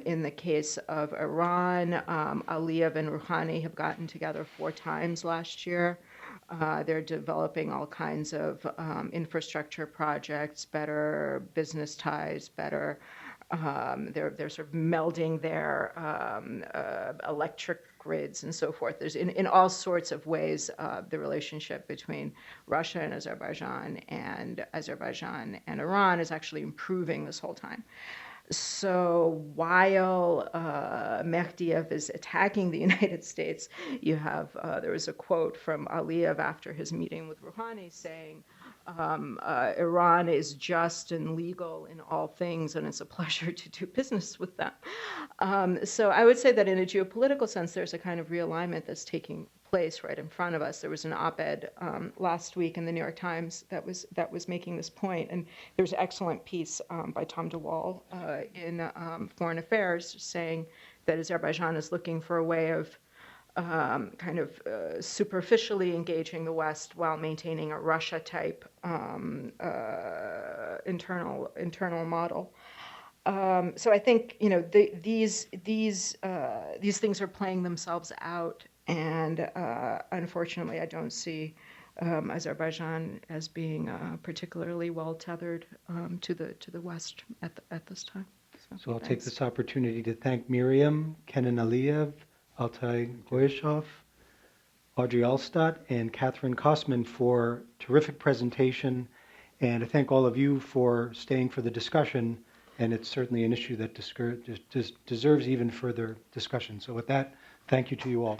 In the case of Iran, Aliyev and Rouhani have gotten together 4 times last year. They're developing all kinds of infrastructure projects, better business ties, better. They're sort of melding their electric grids and so forth. There's in all sorts of ways the relationship between Russia and Azerbaijan and Iran is actually improving this whole time. So while Mekhtiev is attacking the United States, you have there was a quote from Aliyev after his meeting with Rouhani saying, Iran is just and legal in all things, and it's a pleasure to do business with them. So I would say that in a geopolitical sense, there's a kind of realignment that's taking place right in front of us. There was an op-ed last week in the New York Times that was making this point, and there's an excellent piece by Tom DeWall in Foreign Affairs saying that Azerbaijan is looking for a way of superficially engaging the West while maintaining a Russia-type internal model. So I think these things are playing themselves out. And unfortunately, I don't see Azerbaijan as being particularly well tethered to the West at this time. So I'll take this opportunity to thank Miriam, Kenan Aliyev, Altay Goyushov, Audrey Altstadt, and Catherine Cosman for terrific presentation. And I thank all of you for staying for the discussion. And it's certainly an issue that deserves even further discussion. So with that, thank you to you all.